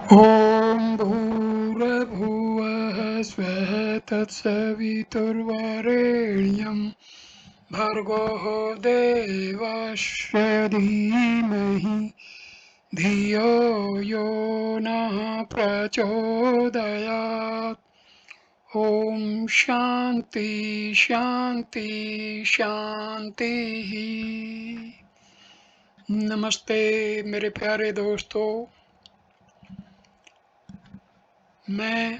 ॐ भूर्भुवः स्वः तत्सवितुर्वरेण्यं भर्गो देवस्य धीमहि धियो यो नः प्रचोदयात्। ॐ शान्ति शान्ति शान्तिः। नमस्ते मेरे प्यारे दोस्तों, मैं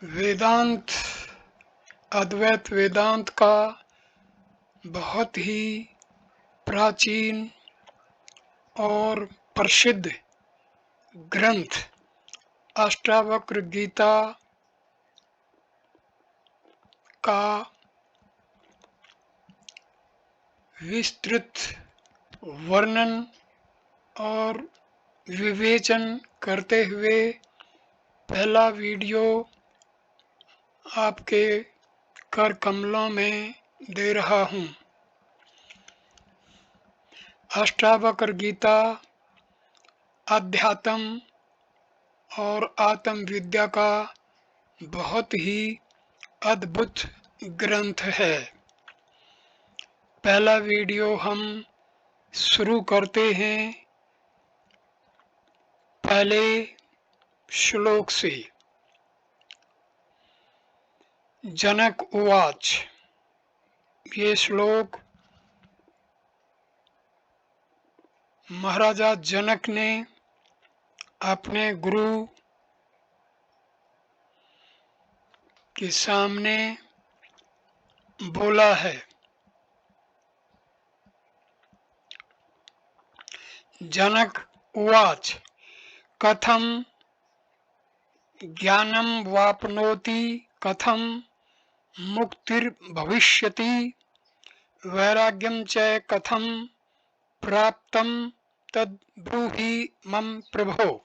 वेदांत अद्वैत वेदांत का बहुत ही प्राचीन और प्रसिद्ध ग्रंथ अष्टावक्र गीता का विस्तृत वर्णन और विवेचन करते हुए पहला वीडियो आपके कर कमलों में दे रहा हूँ। अष्टावक्र गीता अध्यात्म और आत्म विद्या का बहुत ही अद्भुत ग्रंथ है। पहला वीडियो हम शुरू करते हैं पहले श्लोक से। जनक उवाच, ये श्लोक महाराजा जनक ने अपने गुरु के सामने बोला है। जनक उवाच, कथम ज्ञानम वाप्नोति कथम मुक्तिर्भविष्यति वैराग्यम च कथम प्राप्तम तद ब्रूहि मम प्रभो।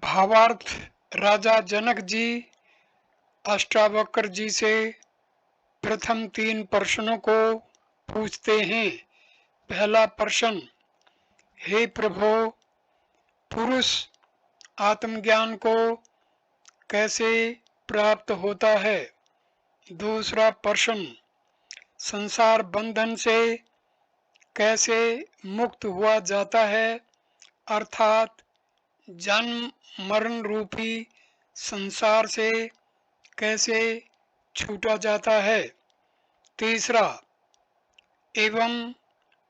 भावार्थ, राजा जनक जी अष्टावक्र जी से प्रथम 3 प्रश्नों को पूछते हैं। पहला प्रश्न, हे प्रभो, पुरुष आत्मज्ञान को कैसे प्राप्त होता है? दूसरा प्रश्न, संसार बंधन से कैसे मुक्त हुआ जाता है, अर्थात जन्म मरण रूपी संसार से कैसे छूटा जाता है? तीसरा, एवं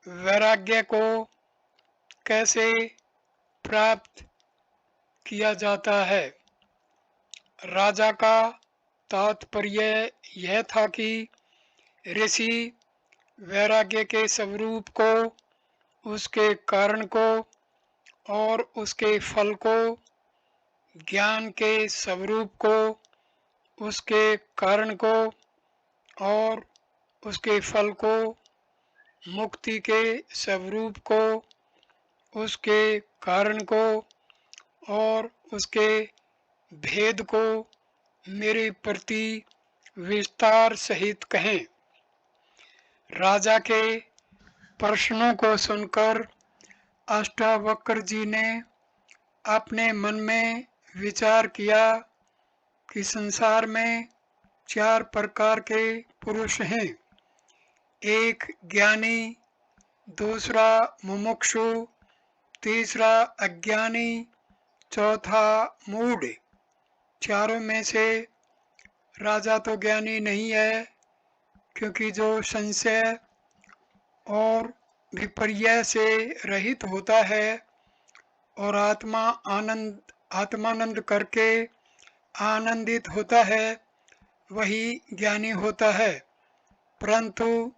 वैराग्य को कैसे प्राप्त किया जाता है? राजा का तात्पर्य यह था कि ऋषि वैराग्य के स्वरूप को, उसके कारण को और उसके फल को, ज्ञान के स्वरूप को, उसके कारण को और उसके फल को, मुक्ति के स्वरूप को, उसके कारण को और उसके भेद को मेरे प्रति विस्तार सहित कहें। राजा के प्रश्नों को सुनकर अष्टावक्र जी ने अपने मन में विचार किया कि संसार में 4 प्रकार के पुरुष हैं। एक ज्ञानी, दूसरा मुमुक्षु, तीसरा अज्ञानी, चौथा मूढ़। चारों में से राजा तो ज्ञानी नहीं है, क्योंकि जो संशय और विपर्य से रहित होता है और आत्मानंद करके आनंदित होता है, वही ज्ञानी होता है। परंतु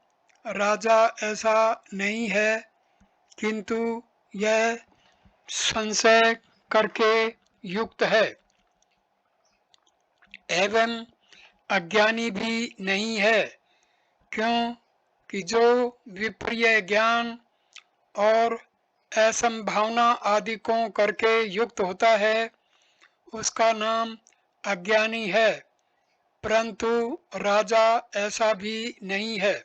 राजा ऐसा नहीं है, किंतु यह संशय करके युक्त है एवं अज्ञानी भी नहीं है। क्यों? कि जो विपर्य ज्ञान और असंभावना आदि को करके युक्त होता है उसका नाम अज्ञानी है, परंतु राजा ऐसा भी नहीं है।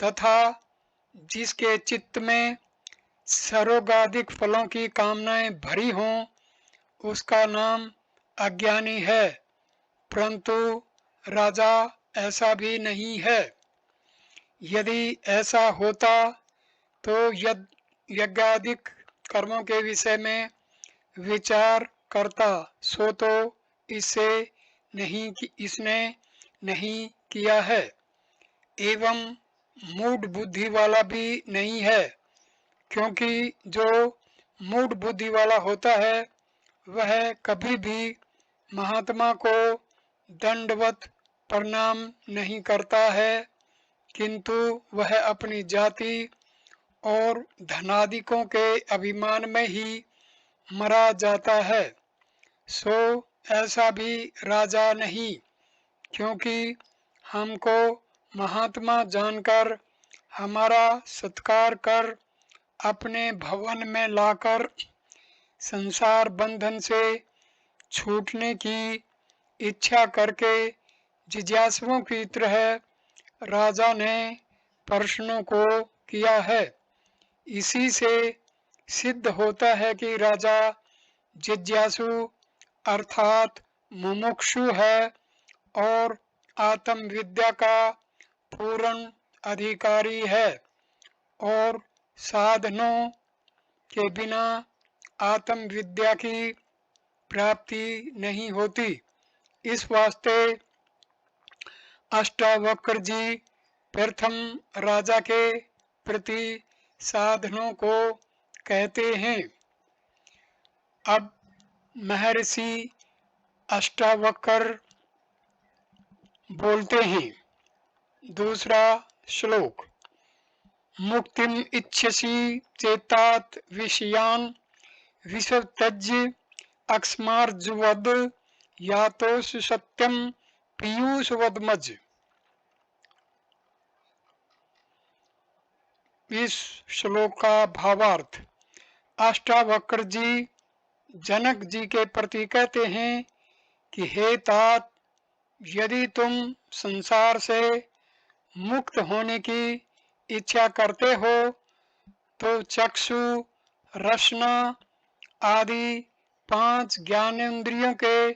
तथा जिसके चित्त में सर्वगाधिक फलों की कामनाएं भरी हों उसका नाम अज्ञानी है, परंतु राजा ऐसा भी नहीं है। यदि ऐसा होता तो यज्ञादिक कर्मों के विषय में विचार करता, सो तो इसने नहीं किया है, एवं मूढ़ बुद्धि वाला भी नहीं है, क्योंकि जो मूढ़ बुद्धि वाला होता है वह कभी भी महात्मा को दंडवत प्रणाम नहीं करता है, किंतु वह अपनी जाति और धनादिकों के अभिमान में ही मरा जाता है। सो ऐसा भी राजा नहीं, क्योंकि हमको महात्मा जानकर हमारा सत्कार कर अपने भवन में लाकर संसार बंधन से छूटने की इच्छा करके जिज्ञासुओं की तरह राजा ने प्रश्नों को किया है। इसी से सिद्ध होता है कि राजा जिज्ञासु अर्थात मुमुक्षु है और आत्मविद्या का पूर्ण अधिकारी है, और साधनों के बिना आत्मविद्या की प्राप्ति नहीं होती। इस वास्ते अष्टावक्र जी प्रथम राजा के प्रति साधनों को कहते हैं। अब महर्षि अष्टावक्र बोलते हैं। दूसरा श्लोक। मुक्तिम इच्छसि चेतात विषयान विसर्त्यज्य अक्स्मार्जुवद यातोषु सत्यम पीयूषवदमज। इस श्लोक का भावार्थ। अष्टावक्र जी जनक जी के प्रति कहते हैं कि हे तात, यदि तुम संसार से मुक्त होने की इच्छा करते हो तो चक्षु, रसना आदि 5 ज्ञानेंद्रियों के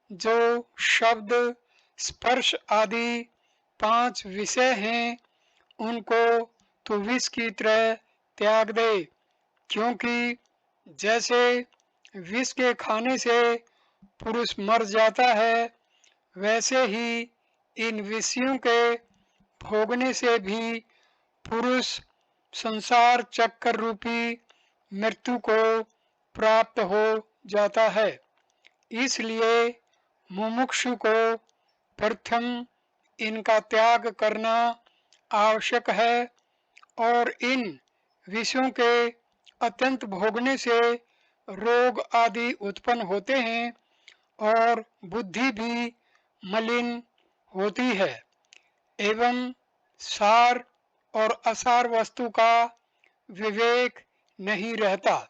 जो शब्द, स्पर्श आदि 5 विषय हैं उनको तो विष की तरह त्याग दे, क्योंकि जैसे विष के खाने से पुरुष मर जाता है, वैसे ही इन विषयों के भोगने से भी पुरुष संसार चक्कर रूपी मृत्यु को प्राप्त हो जाता है। इसलिए मुमुक्षु को प्रथम इनका त्याग करना आवश्यक है, और इन विषयों के अत्यंत भोगने से रोग आदि उत्पन्न होते हैं और बुद्धि भी मलिन होती है, एवं सार और असार वस्तु का विवेक नहीं रहता।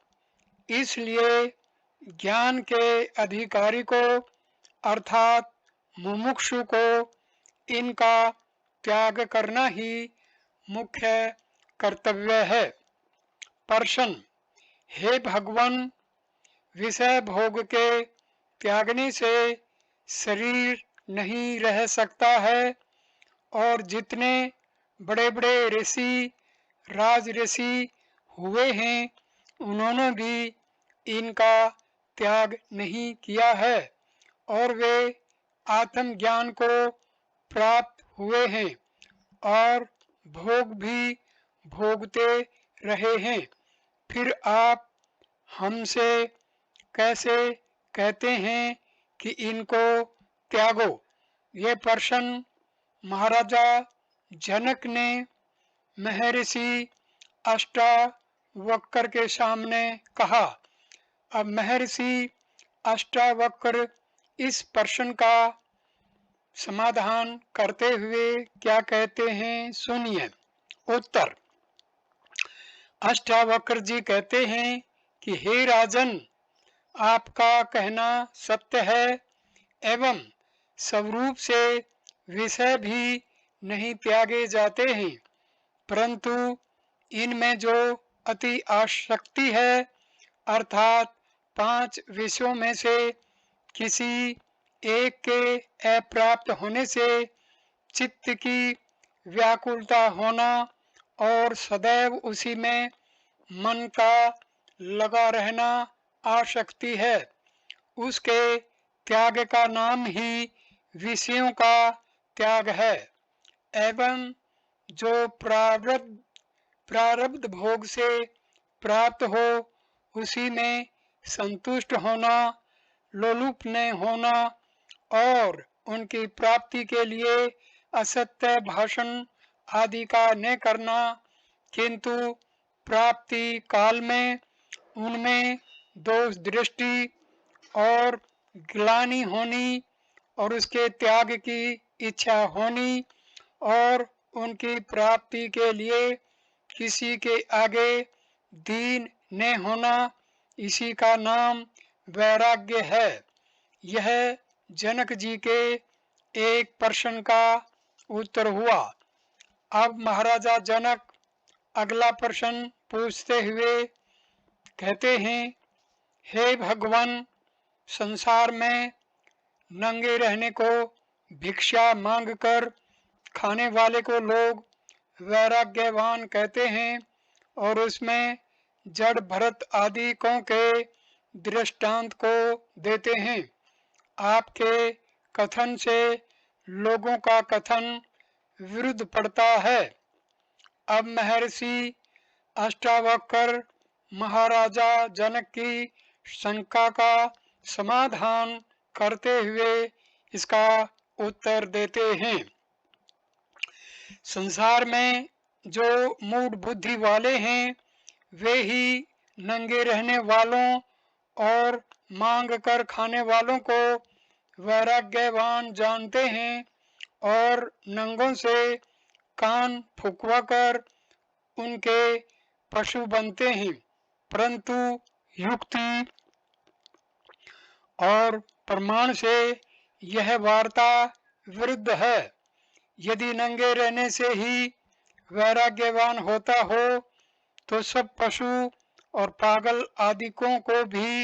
इसलिए ज्ञान के अधिकारी को अर्थात मुमुक्षु को इनका त्याग करना ही मुख्य कर्तव्य है। प्रश्न। हे भगवान, विषय भोग के त्यागने से शरीर नहीं रह सकता है, और जितने बड़े बड़े ऋषि राजऋषि हुए हैं उन्होंने भी इनका त्याग नहीं किया है, और वे आत्मज्ञान को प्राप्त हुए हैं और भोग भी भोगते रहे हैं। फिर आप हमसे कैसे कहते हैं कि इनको त्यागो? ये प्रश्न महाराजा जनक ने महर्षि अष्टावक्र के सामने कहा। अब महर्षि अष्टावक्र इस प्रश्न का समाधान करते हुए क्या कहते हैं, सुनिए। उत्तर। अष्टावक्र जी कहते हैं कि हे राजन, आपका कहना सत्य है एवं स्वरूप से विषय भी नहीं त्यागे जाते हैं, परंतु इनमें जो अति आसक्ति है अर्थात 5 विषयों में से किसी एक के अप्राप्त होने से चित्त की व्याकुलता होना और सदैव उसी में मन का लगा रहना आसक्ति है, उसके त्याग का नाम ही विषयों का त्याग है। एवं जो प्रारब्ध भोग से प्राप्त हो उसी में संतुष्ट होना, लोलुप न होना और उनकी प्राप्ति के लिए असत्य भाषण आदि का न करना, किंतु प्राप्ति काल में उनमें दोष दृष्टि और ग्लानि होनी और उसके त्याग की इच्छा होनी और उनकी प्राप्ति के लिए किसी के आगे दीन न होना, इसी का नाम वैराग्य है। यह जनक जी के एक प्रश्न का उत्तर हुआ। अब महाराजा जनक अगला प्रश्न पूछते हुए कहते हैं, हे भगवान, संसार में नंगे रहने को भिक्षा मांगकर खाने वाले को लोग वैराग्यवान कहते हैं और उसमें जड़ भरत आदि को के दृष्टांत को देते हैं। आपके कथन से लोगों का कथन विरुद्ध पड़ता है। अब महर्षि अष्टावक्र महाराजा जनक की शंका का समाधान करते हुए इसका उत्तर देते हैं। संसार में जो मूढ़ बुद्धि वाले हैं वे ही नंगे रहने वालों और मांग कर खाने वालों को वैराग्यवान जानते हैं और नंगों से कान फुकवा कर उनके पशु बनते हैं, परंतु युक्ति और प्रमाण से यह वार्ता विरुद्ध है। यदि नंगे रहने से ही वैराग्यवान होता हो तो सब पशु और पागल आदिकों को भी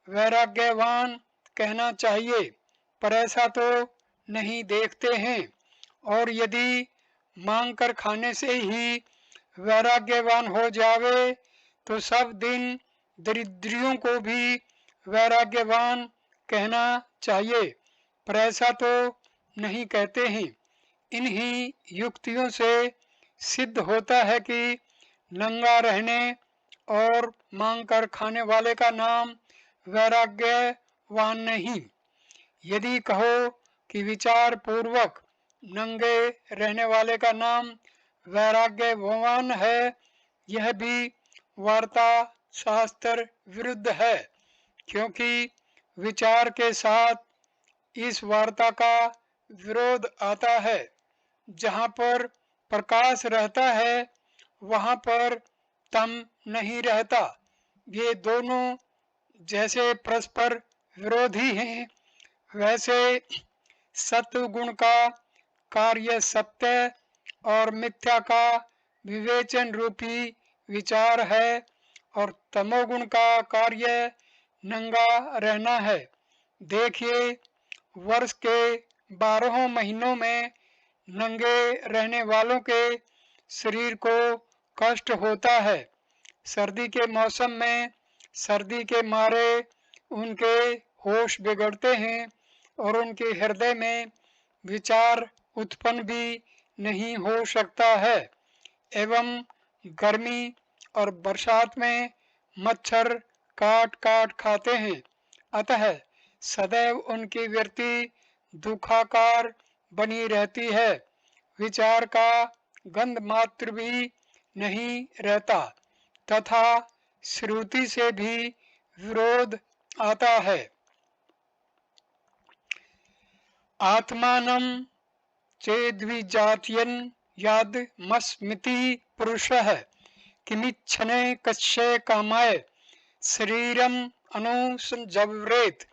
वैराग्यवान कहना चाहिए, पर ऐसा तो नहीं देखते हैं। और यदि मांग कर खाने से ही वैराग्यवान हो जावे तो सब दिन दरिद्रियों को भी वैराग्यवान कहना चाहिए, पर ऐसा तो नहीं कहते हैं। इन्हीं युक्तियों से सिद्ध होता है कि नंगा रहने और मांग कर खाने वाले का नाम वैराग्यवान नहीं। यदि कहो कि विचार पूर्वक नंगे रहने वाले का नाम वैराग्यवान है, यह भी वार्ता शास्त्र विरुद्ध है, क्योंकि विचार के साथ इस वार्ता का विरोध आता है। जहाँ पर प्रकाश रहता है वहाँ पर तम नहीं रहता। ये दोनों जैसे परस्पर विरोधी हैं, वैसे सत्व गुण का कार्य सत्य और मिथ्या का विवेचन रूपी विचार है और तमोगुण का कार्य नंगा रहना है। देखिए, वर्ष के 12 महीनों में नंगे रहने वालों के शरीर को कष्ट होता है। सर्दी के मौसम में सर्दी के मारे उनके होश बिगड़ते हैं और उनके हृदय में विचार उत्पन्न भी नहीं हो सकता है। एवं गर्मी और बरसात में मच्छर काट काट खाते हैं, अतः सदैव उनकी वृत्ति दुखाकार बनी रहती है। विचार का गंध मात्र भी नहीं रहता तथा श्रुति से भी विरोध आता है। आत्मानं चेद्विजात्यन् यादमस्मिति पुरुषः किमिच्छने कस्य कामाय शरीरम अनुसंजव्रेत।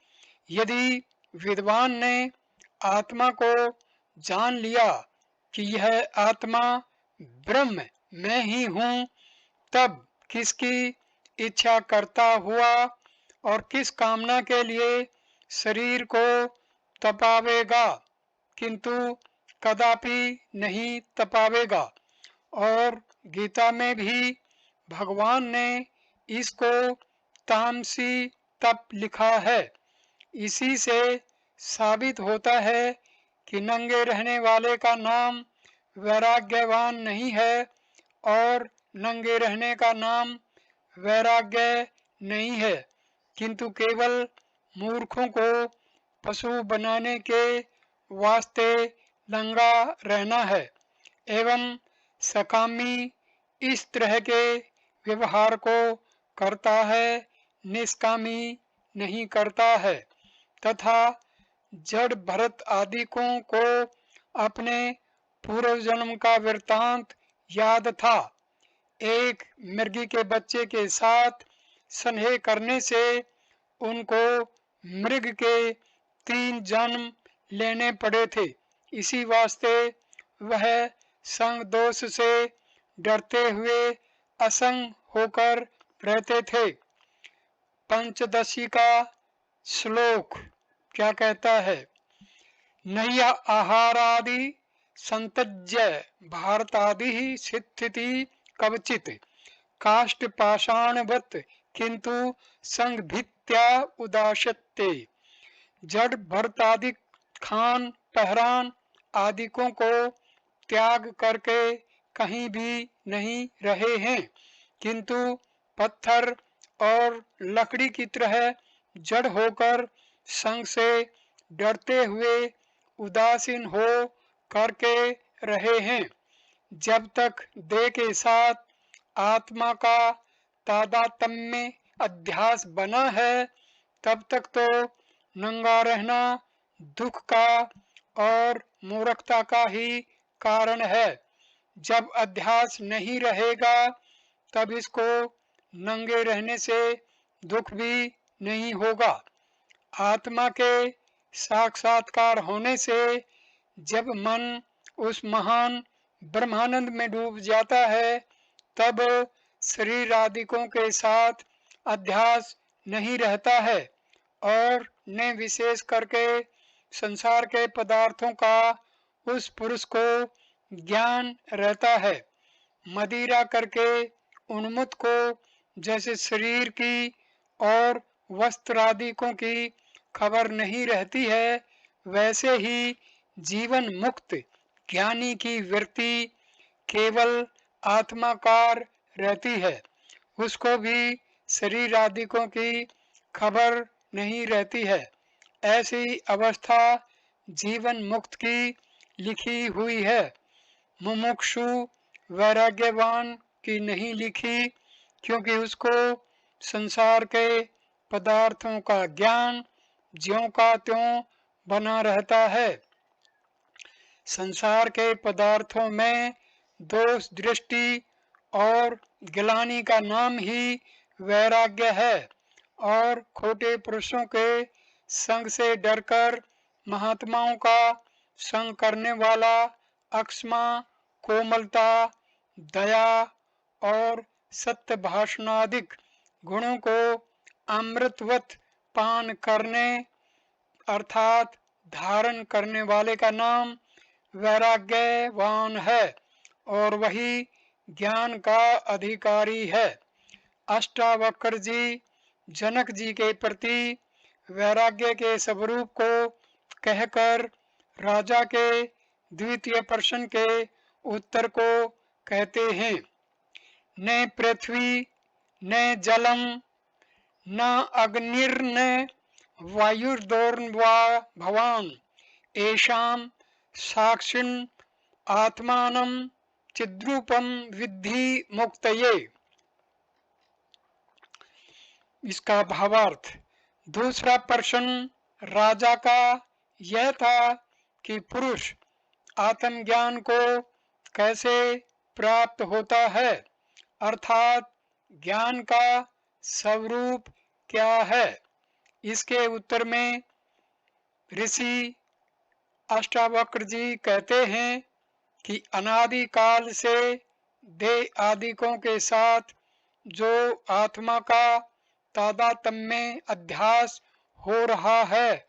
यदि विद्वान ने आत्मा को जान लिया कि यह आत्मा ब्रह्म मैं ही हूँ, तब किसकी इच्छा करता हुआ और किस कामना के लिए शरीर को तपावेगा, किंतु कदापि नहीं तपावेगा। और गीता में भी भगवान ने इसको तामसी तप लिखा है। इसी से साबित होता है कि नंगे रहने वाले का नाम वैराग्यवान नहीं है और नंगे रहने का नाम वैराग्य नहीं है, किंतु केवल मूर्खों को पशु बनाने के वास्ते नंगा रहना है। एवं सकामी इस तरह के व्यवहार को करता है, निष्कामी नहीं करता है। तथा जड़ भरत आदिकों को अपने पूर्व जन्म का वृत्तांत याद था। एक मृगी के बच्चे के साथ स्नेह करने से उनको मृग के 3 जन्म लेने पड़े थे। इसी वास्ते वह संग दोष से डरते हुए असंग होकर रहते थे। पंचदशी का श्लोक क्या कहता है? नय्य आहारादि संतज्य भारतादि स्थिति कवचित काष्ठ पाषाणवत किंतु संग भित्या उदासते। जड़ भरतादि खान पहरान आदिकों को त्याग करके कहीं भी नहीं रहे हैं, किंतु पत्थर और लकड़ी की तरह जड़ होकर संग से डरते हुए उदासीन हो करके रहे हैं। जब तक देह के साथ आत्मा का तादात्म्य अध्यास बना है, तब तक तो नंगा रहना दुख का और मूर्खता का ही कारण है। जब अध्यास नहीं रहेगा, तब इसको नंगे रहने से दुख भी नहीं होगा। आत्मा के साक्षात्कार होने से जब मन उस महान ब्रह्मानंद में डूब जाता है, तब शरीर आदिकों के साथ अध्यास नहीं रहता है और ने विशेष करके संसार के पदार्थों का उस पुरुष को ज्ञान रहता है। मदिरा करके उन्मुक्त को जैसे शरीर की और वस्त्र आदिकों की खबर नहीं रहती है, वैसे ही जीवन मुक्त ज्ञानी की वृत्ति केवल आत्माकार रहती है। उसको भी शरीर आदिकों की खबर नहीं रहती है। ऐसी अवस्था जीवन मुक्त की लिखी हुई है, मुमुक्षु वैराग्यवान की नहीं लिखी, क्योंकि उसको संसार के पदार्थों का ज्ञान ज्यों का त्यों बना रहता है। संसार के पदार्थों में दोष दृष्टि और गिलानी का नाम ही वैराग्य है और खोटे पुरुषों के संग से डरकर महात्माओं का संग करने वाला अक्षमा, कोमलता, दया और सत्य भाषणादिक गुणों को अमृतवत पान करने अर्थात धारण करने वाले का नाम वैराग्यवान है और वही ज्ञान का अधिकारी है। अष्टावक्र जी जनक जी के प्रति वैराग्य के स्वरूप को कहकर राजा के द्वितीय प्रश्न के उत्तर को कहते हैं। न पृथ्वी न जलम न अग्निर्न वायुर्दोर्वा भवान एषाम साक्षिण आत्मानं चिद्रूपम विद्धि मुक्तये। इसका भावार्थ, दूसरा प्रश्न राजा का यह था कि पुरुष आत्मज्ञान को कैसे प्राप्त होता है, अर्थात ज्ञान का स्वरूप क्या है। इसके उत्तर में ऋषि अष्टावक्र जी कहते हैं कि अनादि काल से देह आदिकों के साथ जो आत्मा का तादात्म्य अध्यास हो रहा है,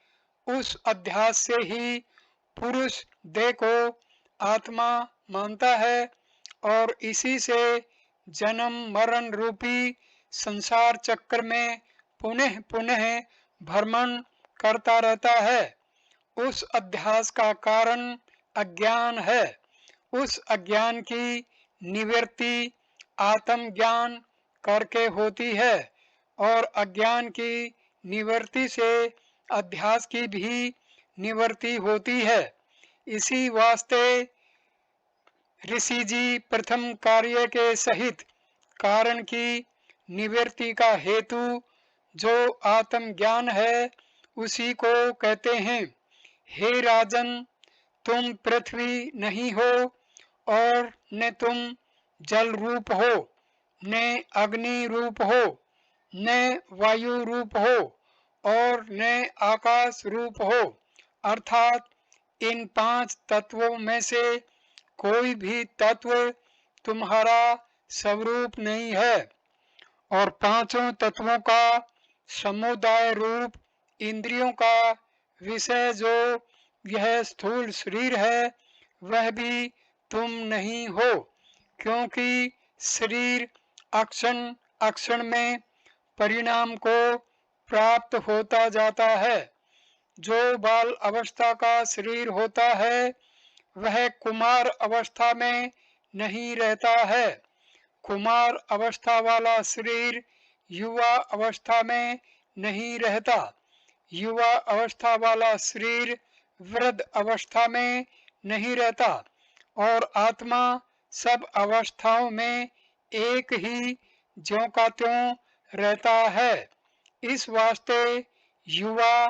उस अध्यास से ही पुरुष देह को आत्मा मानता है और इसी से जन्म मरण रूपी संसार चक्र में पुनः पुनः भ्रमण करता रहता है। उस अध्यास का कारण अज्ञान है। उस अज्ञान की निवृत्ति आत्मज्ञान करके होती है और अज्ञान की निवृत्ति से अध्यास की भी निवृत्ति होती है। इसी वास्ते ऋषि जी प्रथम कार्य के सहित कारण की निवृत्ति का हेतु जो आत्मज्ञान है उसी को कहते हैं। हे राजन, तुम पृथ्वी नहीं हो और न तुम जल रूप हो, न अग्नि रूप हो, न वायु रूप हो और न आकाश रूप हो, अर्थात इन 5 तत्वों में से कोई भी तत्व तुम्हारा स्वरूप नहीं है। और पांचों तत्वों का समुदाय रूप इंद्रियों का विषय जो यह स्थूल शरीर है, वह भी तुम नहीं हो, क्योंकि शरीर अक्षण अक्षण में परिणाम को प्राप्त होता जाता है। जो बाल अवस्था का शरीर होता है वह कुमार अवस्था में नहीं रहता है। कुमार अवस्था वाला शरीर युवा अवस्था में नहीं रहता। युवा अवस्था वाला शरीर वृद्ध अवस्था में नहीं रहता और आत्मा सब अवस्थाओं में एक ही ज्यों का त्यों रहता है। इस वास्ते युवा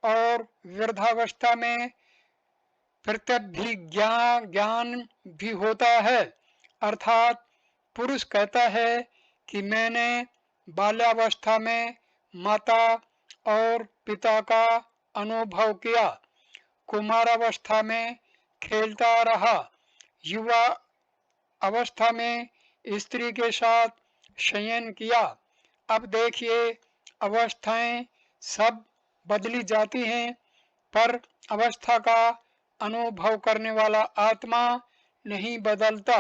और वृद्धावस्था में प्रत्यभिज्ञा ज्ञान भी होता है, अर्थात पुरुष कहता है कि मैंने बाल्यावस्था में माता और पिता का अनुभव किया, कुमारावस्था में खेलता रहा, युवा अवस्था में स्त्री के साथ शयन किया। अब देखिए अवस्थाएं सब बदली जाती हैं, पर अवस्था का अनुभव करने वाला आत्मा नहीं बदलता,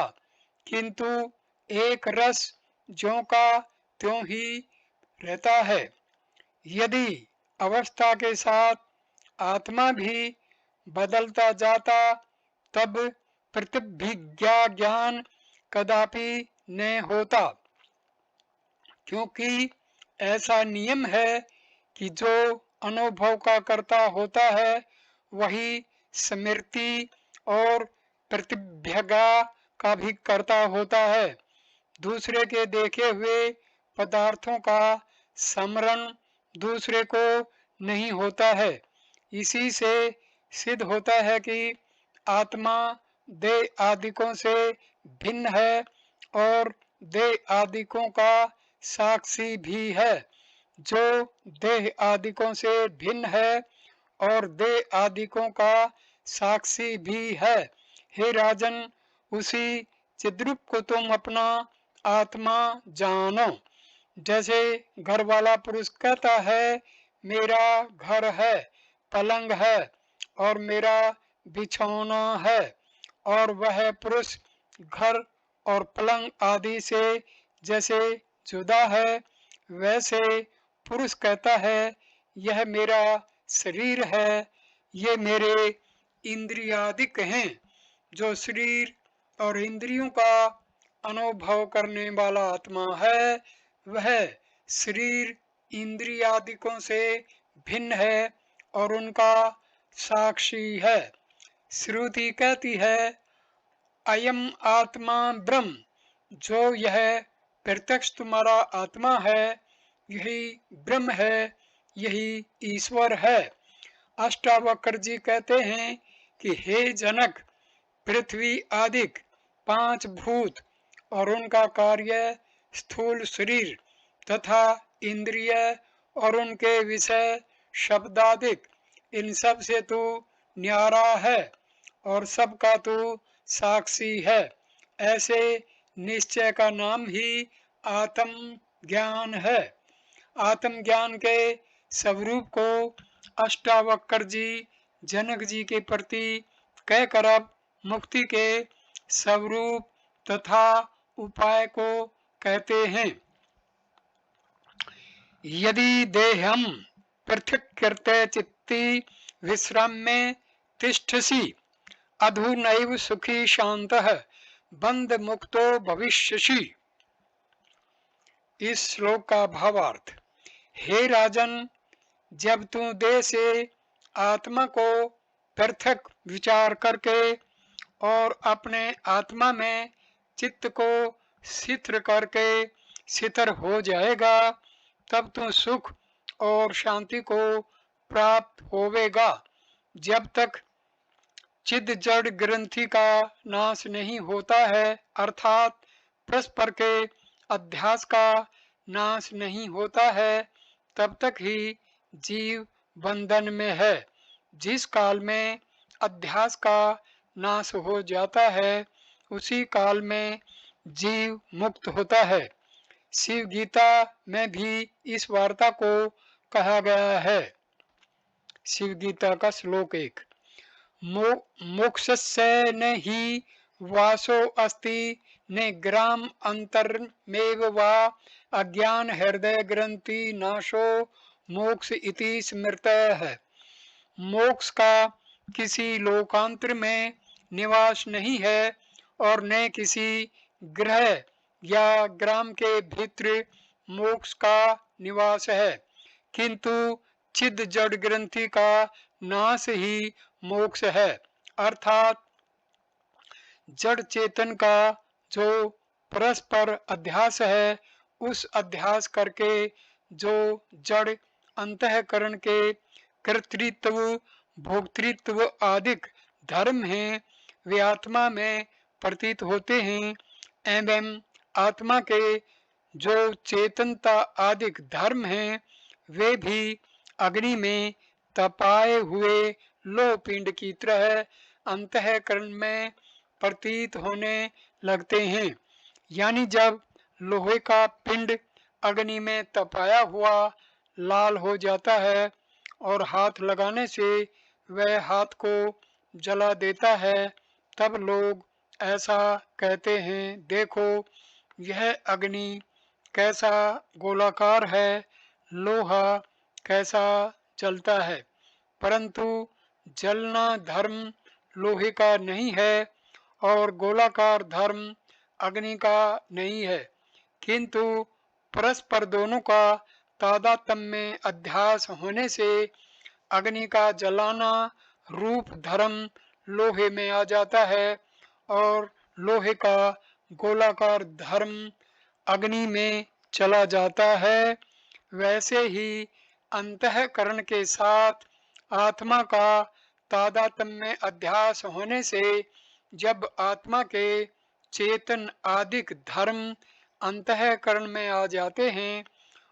किंतु एक रस ज्यों का त्यों ही रहता है। यदि अवस्था के साथ आत्मा भी बदलता जाता तब प्रतिभिज्ञा ज्ञान कदापि न होता, क्योंकि ऐसा नियम है कि जो अनुभव का कर्ता होता है वही स्मृति और प्रतिभ्यगा का भी कर्ता होता है। दूसरे के देखे हुए पदार्थों का स्मरण दूसरे को नहीं होता है। इसी से सिद्ध होता है कि आत्मा देह आदिकों से भिन्न है और देह आदिकों का साक्षी भी है। जो देह आदिकों से भिन्न है और देह आदिकों का साक्षी भी है, हे राजन, उसी चिद्रूप को तुम अपना आत्मा जानो। जैसे घर वाला पुरुष कहता है मेरा घर है, पलंग है और मेरा बिछौना है, और वह पुरुष घर और पलंग आदि से जैसे जुदा है, वैसे पुरुष कहता है यह मेरा शरीर है, ये मेरे इंद्रियादिक हैं। जो शरीर और इंद्रियों का अनुभव करने वाला आत्मा है वह शरीर इंद्रियादिकों से भिन्न है और उनका साक्षी है। श्रुति कहती है अयम आत्मा ब्रह्म, जो यह प्रत्यक्ष तुम्हारा आत्मा है यही ब्रह्म है, यही ईश्वर है। अष्टावक्र जी कहते हैं कि हे जनक, पृथ्वी आदिक पांच भूत और उनका कार्य, स्थूल शरीर तथा इंद्रिय और उनके विषय, शब्दादिक, इन सब से तू न्यारा है और सबका तू साक्षी है। ऐसे निश्चय का नाम ही आत्म ज्ञान है। आत्म ज्ञान के स्वरूप को अष्टावक्र जी जनक जी के प्रति कहकर अब मुक्ति के स्वरूप तथा उपाय को कहते हैं। यदि देहम पृथक कृत्य चित्ती विश्राम में तिष्ठसि अधुनैव सुखी शांतः बंध मुक्तो भविष्यसि। इस श्लोक का भावार्थ, हे राजन, जब तू देह से आत्मा को पृथक विचार करके और अपने आत्मा में चित्त को स्थिर करके स्थिर हो जाएगा, तब तू सुख और शांति को प्राप्त होवेगा। जब तक चिद जड़ ग्रंथि का नाश नहीं होता है, अर्थात परस्पर के अध्यास का नाश नहीं होता है, तब तक ही जीव बंधन में है। जिस काल में अध्यास का नाश हो जाता है, उसी काल में जीव मुक्त होता है। शिव गीता में भी इस वार्ता को कहा गया है। शिव गीता का श्लोक 1, मोक्षस्य न हि वासो अस्ति निग्राम अंतरमेव वा अज्ञान हृदय ग्रंथि नाशो मोक्ष इति स्मृतः है। मोक्ष का किसी लोकांतर में निवास नहीं है और न किसी ग्रह या ग्राम के भीतर मोक्ष का निवास है, किंतु चिद जड़ ग्रंथि का नाश ही मोक्ष है। अर्थात जड़ चेतन का जो परस्पर अध्यास है, उस अध्यास करके जो जड़ अंतःकरण के कर्तृत्व भोक्तृत्व आदिक धर्म हैं, वे आत्मा में प्रतीत होते हैं, एवं आत्मा के जो चेतनता आदिक धर्म हैं, वे भी अग्नि में तपाए हुए लोह पिंड की तरह अंतःकरण में प्रतीत होने लगते हैं। यानी जब लोहे का पिंड अग्नि में तपाया हुआ लाल हो जाता है और हाथ लगाने से वह हाथ को जला देता है, तब लोग ऐसा कहते हैं, देखो यह अग्नि कैसा गोलाकार है, लोहा कैसा जलता है। परंतु जलना धर्म लोहे का नहीं है और गोलाकार धर्म अग्नि का नहीं है, किंतु परस्पर दोनों का तादात्म्य अध्यास होने से अग्नि का जलाना रूप धर्म लोहे में आ जाता है और लोहे का गोलाकार धर्म अग्नि में चला जाता है। वैसे ही अंतःकरण के साथ आत्मा का तादात्म्य अध्यास होने से जब आत्मा के चेतन आदिक धर्म अंतःकरण में आ जाते हैं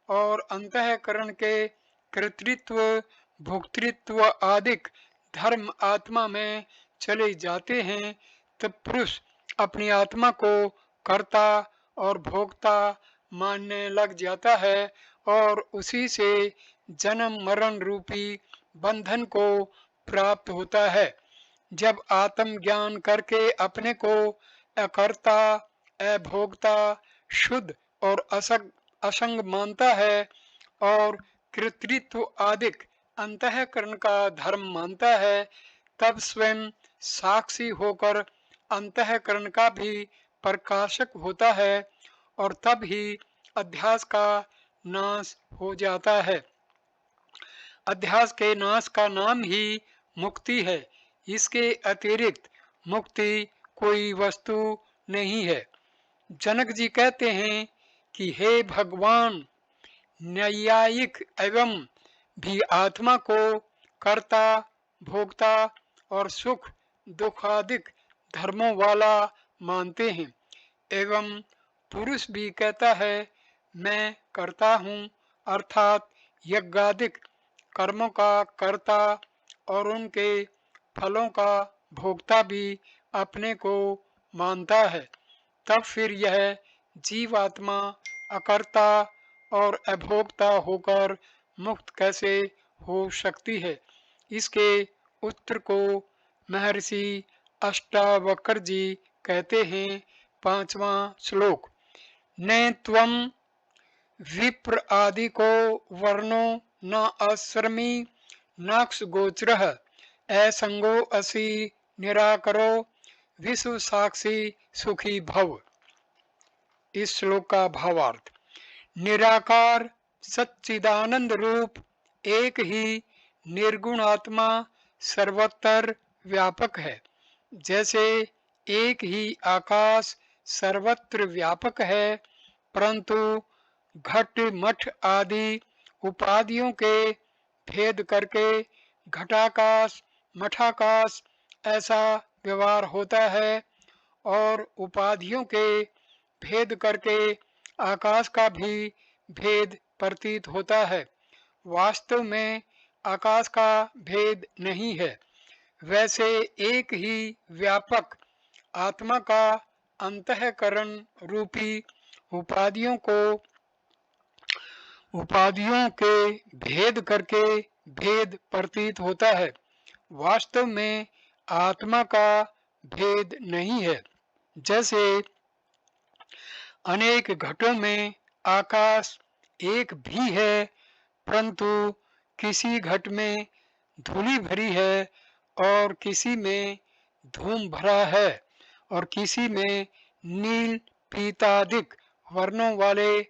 और अंतःकरण के कर्तृत्व भोक्तृत्व आदिक धर्म आत्मा में चले जाते हैं, तब पुरुष अपनी आत्मा को कर्ता और भोक्ता मानने लग जाता है और उसी से जन्म मरण रूपी बंधन को प्राप्त होता है। जब आत्म ज्ञान करके अपने को अकर्ता अभोक्ता शुद्ध और असंग मानता है और कर्तृत्व आदिक अंतःकरण का धर्म मानता है, तब स्वयं साक्षी होकर अंतःकरण का भी प्रकाशक होता है और तब ही अध्यास का नाश हो जाता है। अध्यास के नाश का नाम ही मुक्ति है। इसके अतिरिक्त मुक्ति कोई वस्तु नहीं है। जनक जी कहते हैं कि हे भगवान, न्यायिक एवं भी आत्मा को कर्ता भोक्ता और सुख दुखादिक धर्मों वाला मानते हैं। एवं पुरुष भी कहता है मैं करता हूँ, अर्थात यज्ञादिक कर्मों का कर्ता और उनके फलों का भोक्ता भी अपने को मानता है। तब फिर यह जीवात्मा अकर्ता और अभोक्ता होकर मुक्त कैसे हो सकती है? इसके उत्तर को महर्षि अष्टावक्र जी कहते हैं। 5वां श्लोक। न त्वं विप्र आदि को वर्णो न आश्रमी नाक्ष गोचरः असंगो असि निराकरो विश्व साक्षी सुखी भव। इस श्लोक का भावार्थ। निराकार सच्चिदानंद रूप एक ही निर्गुण आत्मा सर्वत्र व्यापक है। जैसे एक ही आकाश सर्वत्र व्यापक है, परंतु घट मठ आदि उपाधियों के भेद करके घटाकाश मठाकाश ऐसा व्यवहार होता है और उपाधियों के भेद करके आकाश का भी भेद प्रतीत होता है। वास्तव में आकाश का भेद नहीं है। वैसे एक ही व्यापक आत्मा का अंतःकरण रूपी उपाधियों के भेद करके भेद प्रतीत होता है। वास्तव में आत्मा का भेद नहीं है। जैसे अनेक घटों में आकाश एक भी है, परंतु किसी घट में धूलि भरी है और किसी में धूम भरा है और किसी में नील पीतादिक वर्णों वाले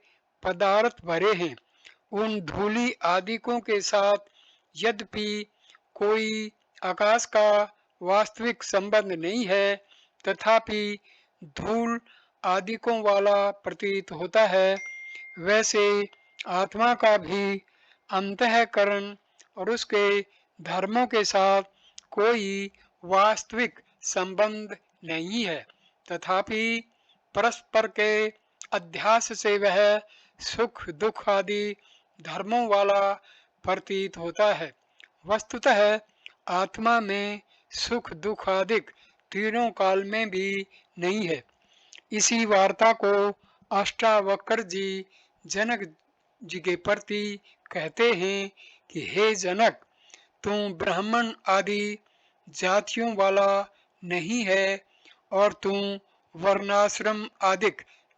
पदार्थ भरे हैं। उन धूलि आदिकों के साथ यद्यपि कोई आकाश का वास्तविक संबंध नहीं है, तथापि धूल आदिकों वाला प्रतीत होता है। वैसे आत्मा का भी अंतःकरण और उसके धर्मों के साथ कोई वास्तविक संबंध नहीं है, तथापि परस्पर के अध्यास से वह सुख दुख आदि धर्मों वाला प्रतीत होता है। वस्तुतः आत्मा में सुख दुख आदि तीनों काल में भी नहीं है। इसी वार्ता को अष्टावक्र जी जनक जी के प्रति कहते हैं कि हे जनक, तू ब्राह्मण आदि जातियों वाला नहीं है और तू वर्णाश्रम आदि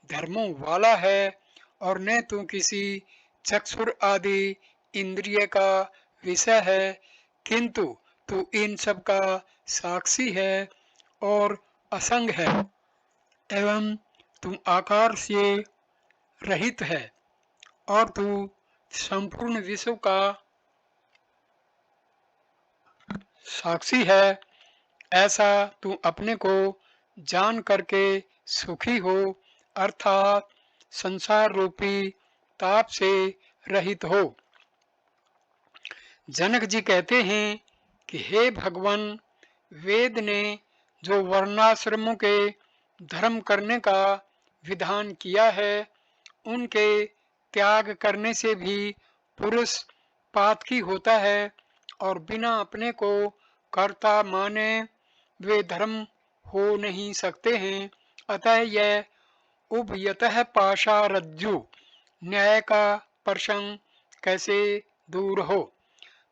धर्मों वाला है और न तू किसी चक्षुर आदि इंद्रिय का विषय है, किंतु तू इन सब का साक्षी है और असंग है एवं तू आकार से रहित है और तू संपूर्ण विश्व का साक्षी है। ऐसा तू अपने को जान करके सुखी हो, अर्थात संसार रूपी ताप से रहित हो। जनक जी कहते हैं कि हे भगवान, वेद ने जो वर्णाश्रमों के धर्म करने का विधान किया है, उनके त्याग करने से भी पुरुष पातकी होता है और बिना अपने को कर्ता माने वे धर्म हो नहीं सकते हैं। अतः यह उभयतः पाशारज्जु न्याय का प्रसंग कैसे दूर हो।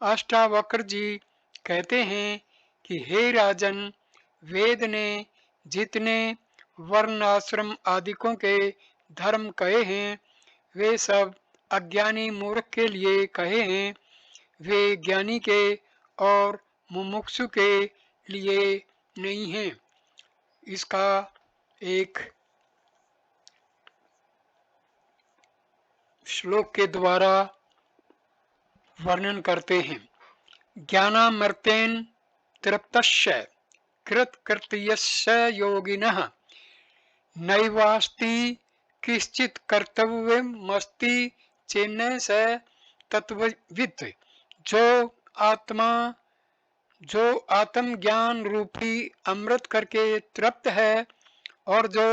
अष्टावक्र जी कहते हैं कि हे राजन, वेद ने जितने वर्णाश्रम आदिकों के धर्म कहे हैं, वे सब अज्ञानी मूर्ख के लिए कहे हैं। वे ज्ञानी के और मुमुक्षु के लिए नहीं हैं। इसका एक श्लोक के द्वारा वर्णन करते हैं। ज्ञानामर्तेन तृप्तस्य कृतकृत्यस्य योगिनः नैवास्ति किश्चित् कर्तव्यमस्ति चेन्न स तत्ववित्। जो आत्म ज्ञान रूपी अमृत करके तृप्त है, और जो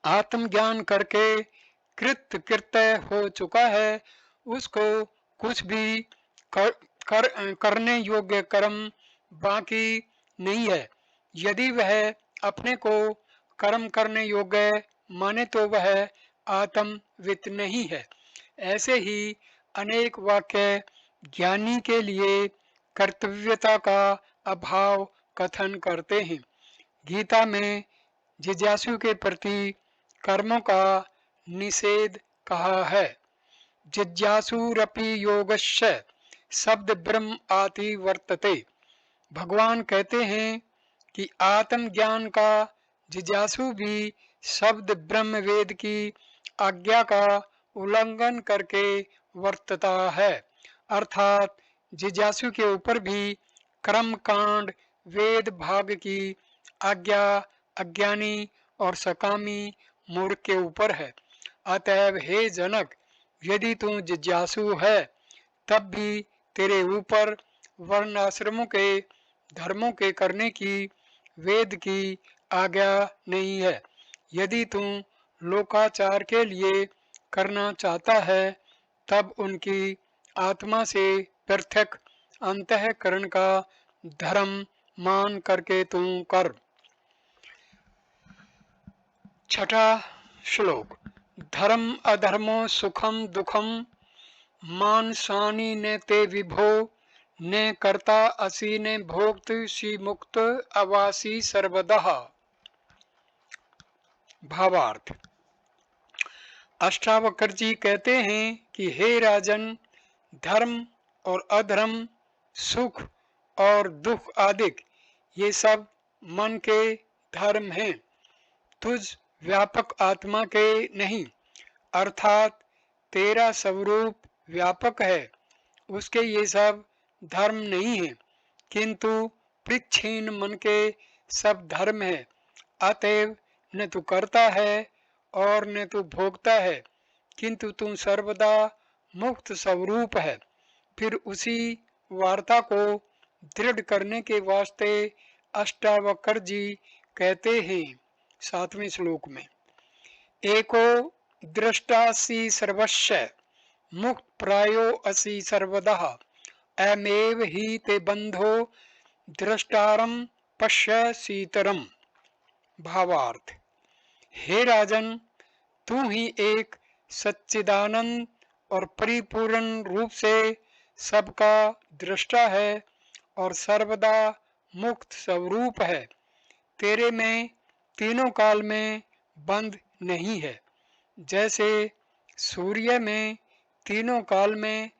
आत्मज्ञान करके कृत कृत्य हो चुका है उसको कुछ भी कर, करने योग्य कर्म बाकी नहीं है। यदि वह अपने को कर्म करने योग्य माने तो वह आत्मवित नहीं है। ऐसे ही अनेक वाक्य ज्ञानी के लिए कर्तव्यता का अभाव कथन करते हैं। गीता में जिज्ञासु के प्रति कर्मों का निषेध कहा है। जिज्ञासुरपि योगस्य शब्द ब्रह्म आति वर्तते। भगवान कहते हैं कि आत्मज्ञान का जिज्ञासु भी शब्द ब्रह्म वेद की आज्ञा का उल्लंघन करके वर्तता है। अर्थात जिज्ञासु के ऊपर भी कर्म कांड वेद भाग की आज्ञा अज्ञानी और सकामी मूर्ख के ऊपर है। अतएव हे जनक, यदि तू जिज्ञासु है तब भी तेरे ऊपर वर्णाश्रमों के धर्मों के करने की वेद की आज्ञा नहीं है। यदि तू लोकाचार के लिए करना चाहता है तब उनकी आत्मा से पृथक अंतःकरण का धर्म मान करके तू कर। छठा श्लोक। धर्म अधर्मो सुखम दुखम मानसानि ने ते विभो ने कर्ता असि ने भोक्त सी मुक्त अवासी सर्वदा। भावार्थ। अष्टावक्र जी कहते हैं कि हे राजन, धर्म और अधर्म, सुख और दुख आदि ये सब मन के धर्म हैं, तुझ व्यापक आत्मा के नहीं। अर्थात तेरा स्वरूप व्यापक है, उसके ये सब धर्म नहीं है, किंतु पृच्छीन मन के सब धर्म है। अतएव न तू करता है और न तू भोगता है, किंतु तू सर्वदा मुक्त स्वरूप है। फिर उसी वार्ता को दृढ़ करने के वास्ते अष्टावक्र जी कहते हैं 7वें श्लोक में, एको दृष्टासि सर्वस्य मुक्त प्रायो असि सर्वदा अमेव ही ते बंधो दृष्टारम पश्यसीतरम। भावार्थ। हे राजन, तू ही एक सच्चिदानंद और परिपूर्ण रूप से सबका दृष्टा है और सर्वदा मुक्त स्वरूप है। तेरे में तीनों काल में बंध नहीं है। जैसे सूर्य में तीनों काल में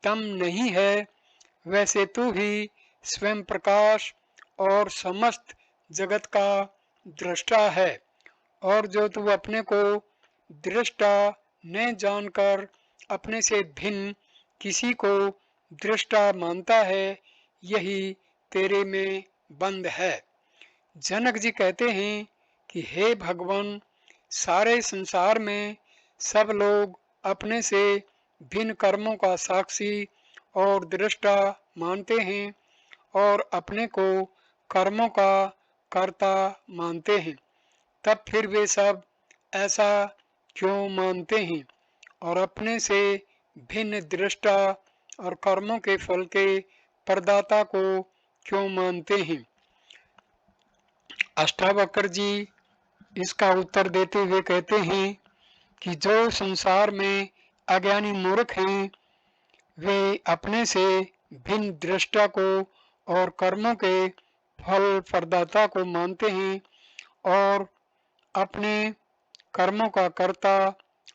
तम नहीं है, वैसे तू ही स्वयं प्रकाश और समस्त जगत का दृष्टा है। और जो तू अपने को दृष्टा न जानकर अपने से भिन्न किसी को दृष्टा मानता है, यही तेरे में बंध है। जनक जी कहते हैं कि हे भगवान, सारे संसार में सब लोग अपने से भिन्न कर्मों का साक्षी और दृष्टा मानते हैं और अपने को कर्मों का कर्ता मानते हैं। तब फिर वे सब ऐसा क्यों मानते हैं और अपने से भिन्न दृष्टा और कर्मों के फल के प्रदाता को क्यों मानते हैं। अष्टावक्र जी इसका उत्तर देते हुए कहते हैं कि जो संसार में अज्ञानी मूर्ख हैं, वे अपने से भिन्न दृष्टा को और कर्मों के फल प्रदाता को मानते हैं और अपने कर्मों का कर्ता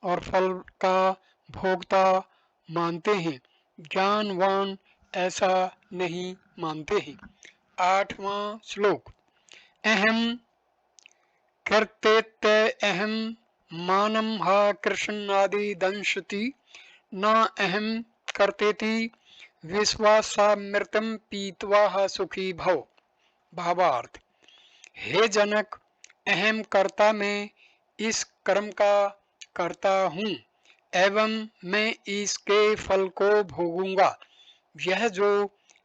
और फल का भोक्ता मानते हैं। ज्ञानवान ऐसा नहीं मानते हैं। 8वां श्लोक। अहम कर्तेत्य अहम मानम हा कृष्णादि दंशति न अहम कर्तेति विश्वासामृतम पीत्वा हा सुखी भव। भावार्थ। हे जनक, अहम कर्ता में इस कर्म का करता हूँ एवं मैं इसके फल को भोगूंगा। यह जो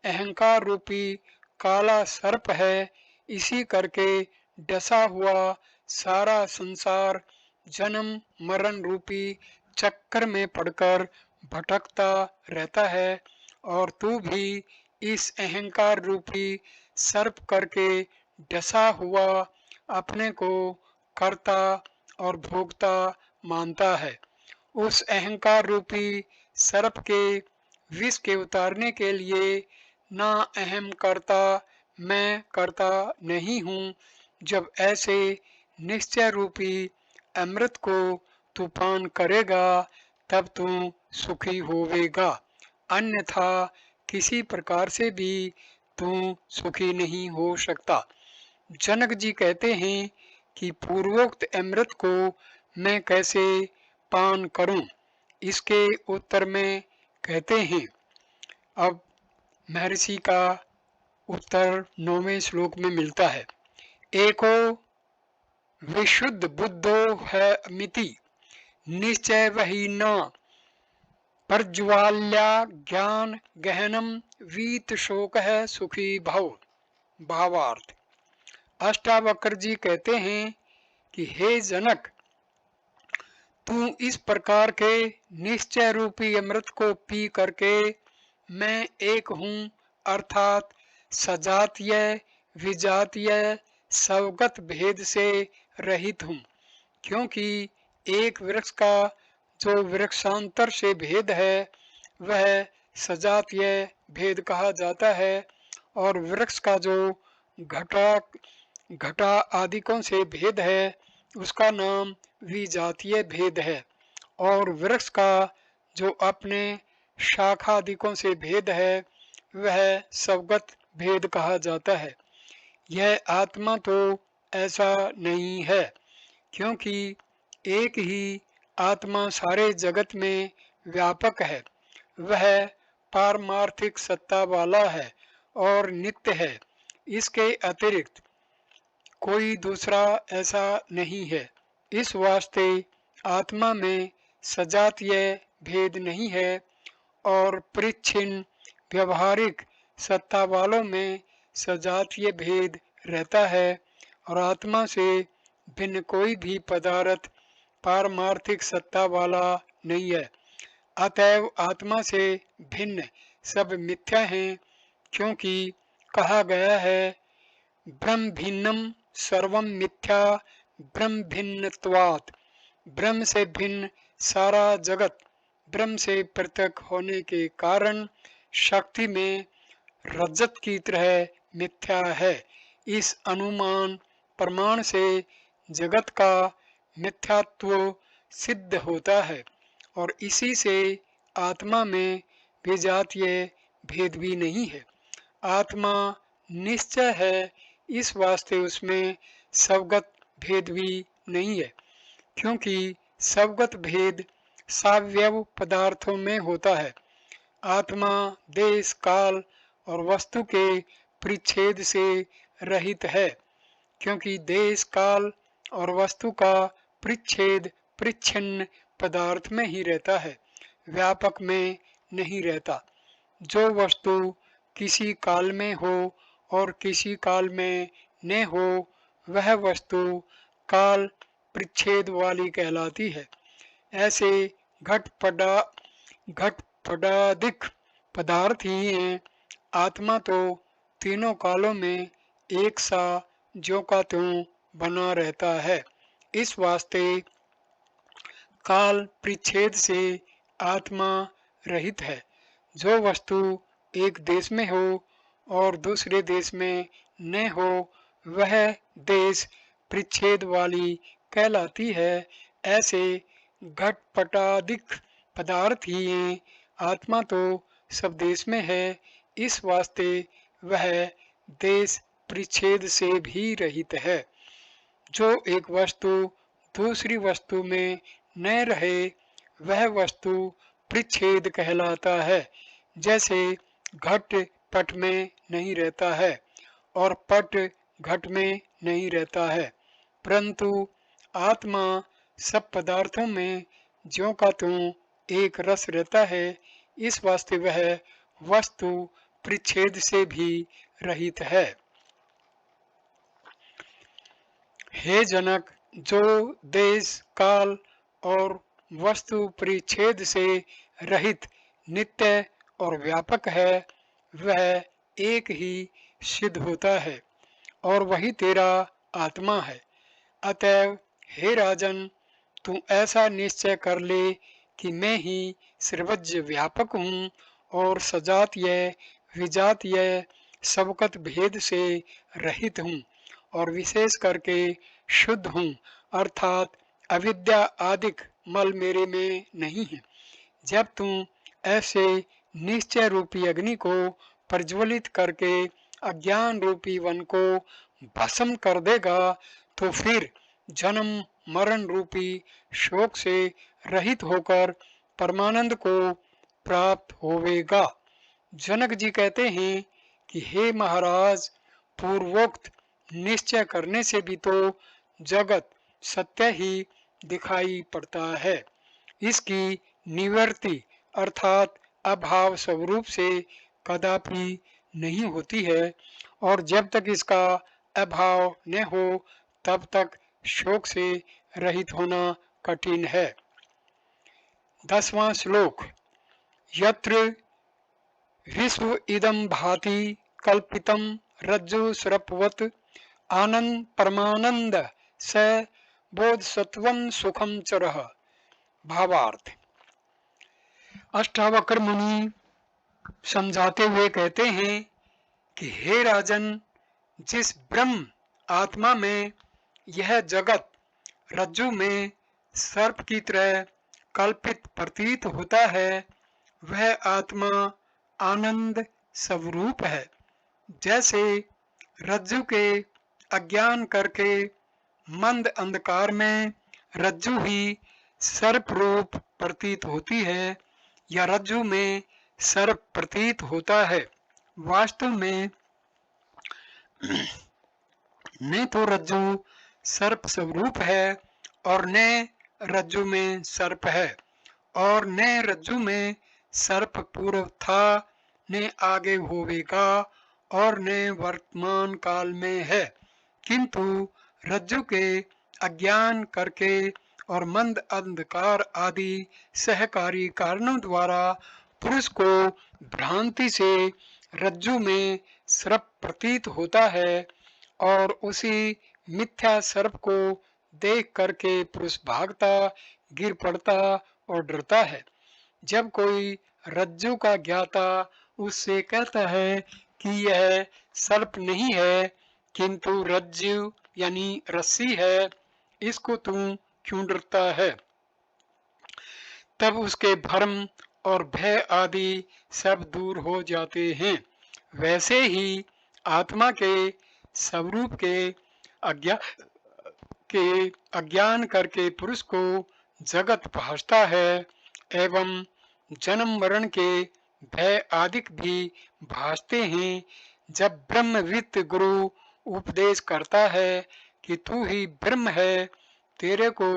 अहंकार रूपी काला सर्प है, इसी करके डसा हुआ सारा संसार जन्म मरण रूपी चक्कर में पड़कर भटकता रहता है और तू भी इस अहंकार रूपी सर्प करके डसा हुआ अपने को करता और भोगता मानता है। उस अहंकार रूपी सर्प के विष के उतारने के लिए ना अहम करता मैं करता नहीं हूँ। जब ऐसे निश्चय रूपी अमृत को तू पान करेगा तब तू सुखी होवेगा, अन्यथा किसी प्रकार से भी तू सुखी नहीं हो सकता। जनक जी कहते हैं कि पूर्वोक्त अमृत को मैं कैसे पान करूं? इसके उत्तर में कहते हैं, अब महर्षि का उत्तर 9वें श्लोक में मिलता है। एको विशुद्ध बुद्धो है मिति निश्चय वही न प्रज्वाल्या ज्ञान गहनम वीत शोक है सुखी भव। भावार्थ, अष्टावक्र जी कहते हैं कि हे जनक, तू इस प्रकार के निश्चय रूपी अमृत को पी करके मैं एक हूँ अर्थात सजातीय विजातीय स्वगत भेद से रहित हूँ, क्योंकि एक वृक्ष का जो वृक्षांतर से भेद है वह सजातीय भेद कहा जाता है और वृक्ष का जो घटा घटा आदिकों से भेद है उसका नाम विजातीय भेद है और वृक्ष का जो अपने शाखा आदिकों से भेद है वह स्वगत भेद कहा जाता है। यह आत्मा तो ऐसा नहीं है, क्योंकि एक ही आत्मा सारे जगत में व्यापक है। वह पारमार्थिक सत्ता वाला है और नित्य है। इसके अतिरिक्त कोई दूसरा ऐसा नहीं है। इस वास्ते आत्मा में सजातीय भेद नहीं है और परिच्छिन्न व्यवहारिक सत्ता वालों में सजातीय भेद रहता है और आत्मा से भिन्न कोई भी पदार्थ पारमार्थिक सत्ता वाला नहीं है। अतएव आत्मा से भिन्न सब मिथ्या हैं, क्योंकि कहा गया है ब्रह्म भिन्नम सर्वम मिथ्या ब्रह्म भिन्नत्वात्। ब्रह्म से भिन्न सारा जगत ब्रह्म से पृथक होने के कारण शक्ति में रजत की तरह मिथ्या है। इस अनुमान प्रमाण से जगत का मिथ्यात्व सिद्ध होता है और इसी से आत्मा में विजातीय भेद भी नहीं है। आत्मा निश्चय है, इस वास्ते उसमें स्वगत भेद भी नहीं है, क्योंकि स्वगत भेद सावयव पदार्थों में होता है। आत्मा देश काल और वस्तु के परिच्छेद से रहित है, क्योंकि देश काल और वस्तु का परिच्छेद परिच्छिन्न पदार्थ में ही रहता है, व्यापक में नहीं रहता। जो वस्तु किसी काल में हो और किसी काल में न हो वह वस्तु काल परिच्छेद वाली कहलाती है। ऐसे घटपटादिक पदार्थ ही हैं। आत्मा तो तीनों कालों में एक सा ज्यों का त्यों बना रहता है। इस वास्ते काल परिच्छेद से आत्मा रहित है। जो वस्तु एक देश में हो और दूसरे देश में न हो वह देश परिच्छेद वाली कहलाती है। ऐसे घटपटादिक पदार्थ ही हैं। आत्मा तो सब देश में है, इस वास्ते वह देश परिच्छेद से भी रहित है। जो एक वस्तु दूसरी वस्तु में न रहे वह वस्तु परिच्छेद कहलाता है। जैसे घट पट में नहीं रहता है और पट घट में नहीं रहता है, परंतु आत्मा सब पदार्थों में ज्यों का त्यों एक रस रहता है। इस वास्ते वह वस्तु परिच्छेद से भी रहित है। हे जनक, जो देश काल और वस्तु परिच्छेद से रहित, नित्य और व्यापक है, वह एक ही सिद्ध होता है और वही तेरा आत्मा है। अतएव हे राजन, तू ऐसा निश्चय कर ले कि मैं ही सर्वज्ञ व्यापक हूँ और सजातीय विजातीय सबकत भेद से रहित हूँ और विशेष करके शुद्ध हूँ, अर्थात अविद्या आदिक मल मेरे में नहीं है। जब तुम ऐसे निश्चय रूपी अग्नि को प्रज्वलित करके अज्ञान रूपी वन को भस्म कर देगा, तो फिर जन्म मरण रूपी शोक से रहित होकर परमानंद को प्राप्त होवेगा। जनक जी कहते हैं कि हे महाराज, पूर्वोक्त निश्चय करने से भी तो जगत सत्य ही दिखाई पड़ता है। इसकी निवृत्ति अर्थात अभाव स्वरूप से कदापि नहीं होती है और जब तक इसका अभाव न हो तब तक शोक से रहित होना कठिन है। 10वां श्लोक। यत्र विश्व इदं भाति कल्पितं रज्जु सर्पवत् आनंद परमानंद स बोधसत्वं सुखम चरः। भावार्थ। अष्टावक्र मुनि समझाते हुए कहते हैं कि हे राजन, जिस ब्रह्म आत्मा में यह जगत रज्जु में सर्प की तरह कल्पित प्रतीत होता है, वह आत्मा आनंद स्वरूप है। जैसे रज्जु के अज्ञान करके मंद अंधकार में रज्जु ही सर्प रूप प्रतीत होती है या रज्जु में सर्प प्रतीत होता है, वास्तव में न तो रज्जु सर्प स्वरूप है और न रज्जु में सर्प है और न रज्जु में सर्प पूर्व था, न आगे होवेगा और न वर्तमान काल में है, किंतु रज्जु के अज्ञान करके और मंद अंधकार आदि सहकारी कारणों द्वारा पुरुष को भ्रांति से रज्जु में सर्प प्रतीत होता है और उसी मिथ्या सर्प को देख करके पुरुष भागता, गिर पड़ता और डरता है। जब कोई रज्जु का ज्ञाता उससे कहता है कि यह सर्प नहीं है किंतु रज्जु यानी रस्सी है, इसको तुम क्यों डरता है, तब उसके भ्रम और भय आदि सब दूर हो जाते हैं। वैसे ही आत्मा के स्वरूप के अज्ञान करके पुरुष को जगत भासता है एवं जन्म मरण के भय आदिक भी भासते हैं। जब ब्रह्मविद गुरु उपदेश करता है कि तू ही ब्रह्म है, तेरे को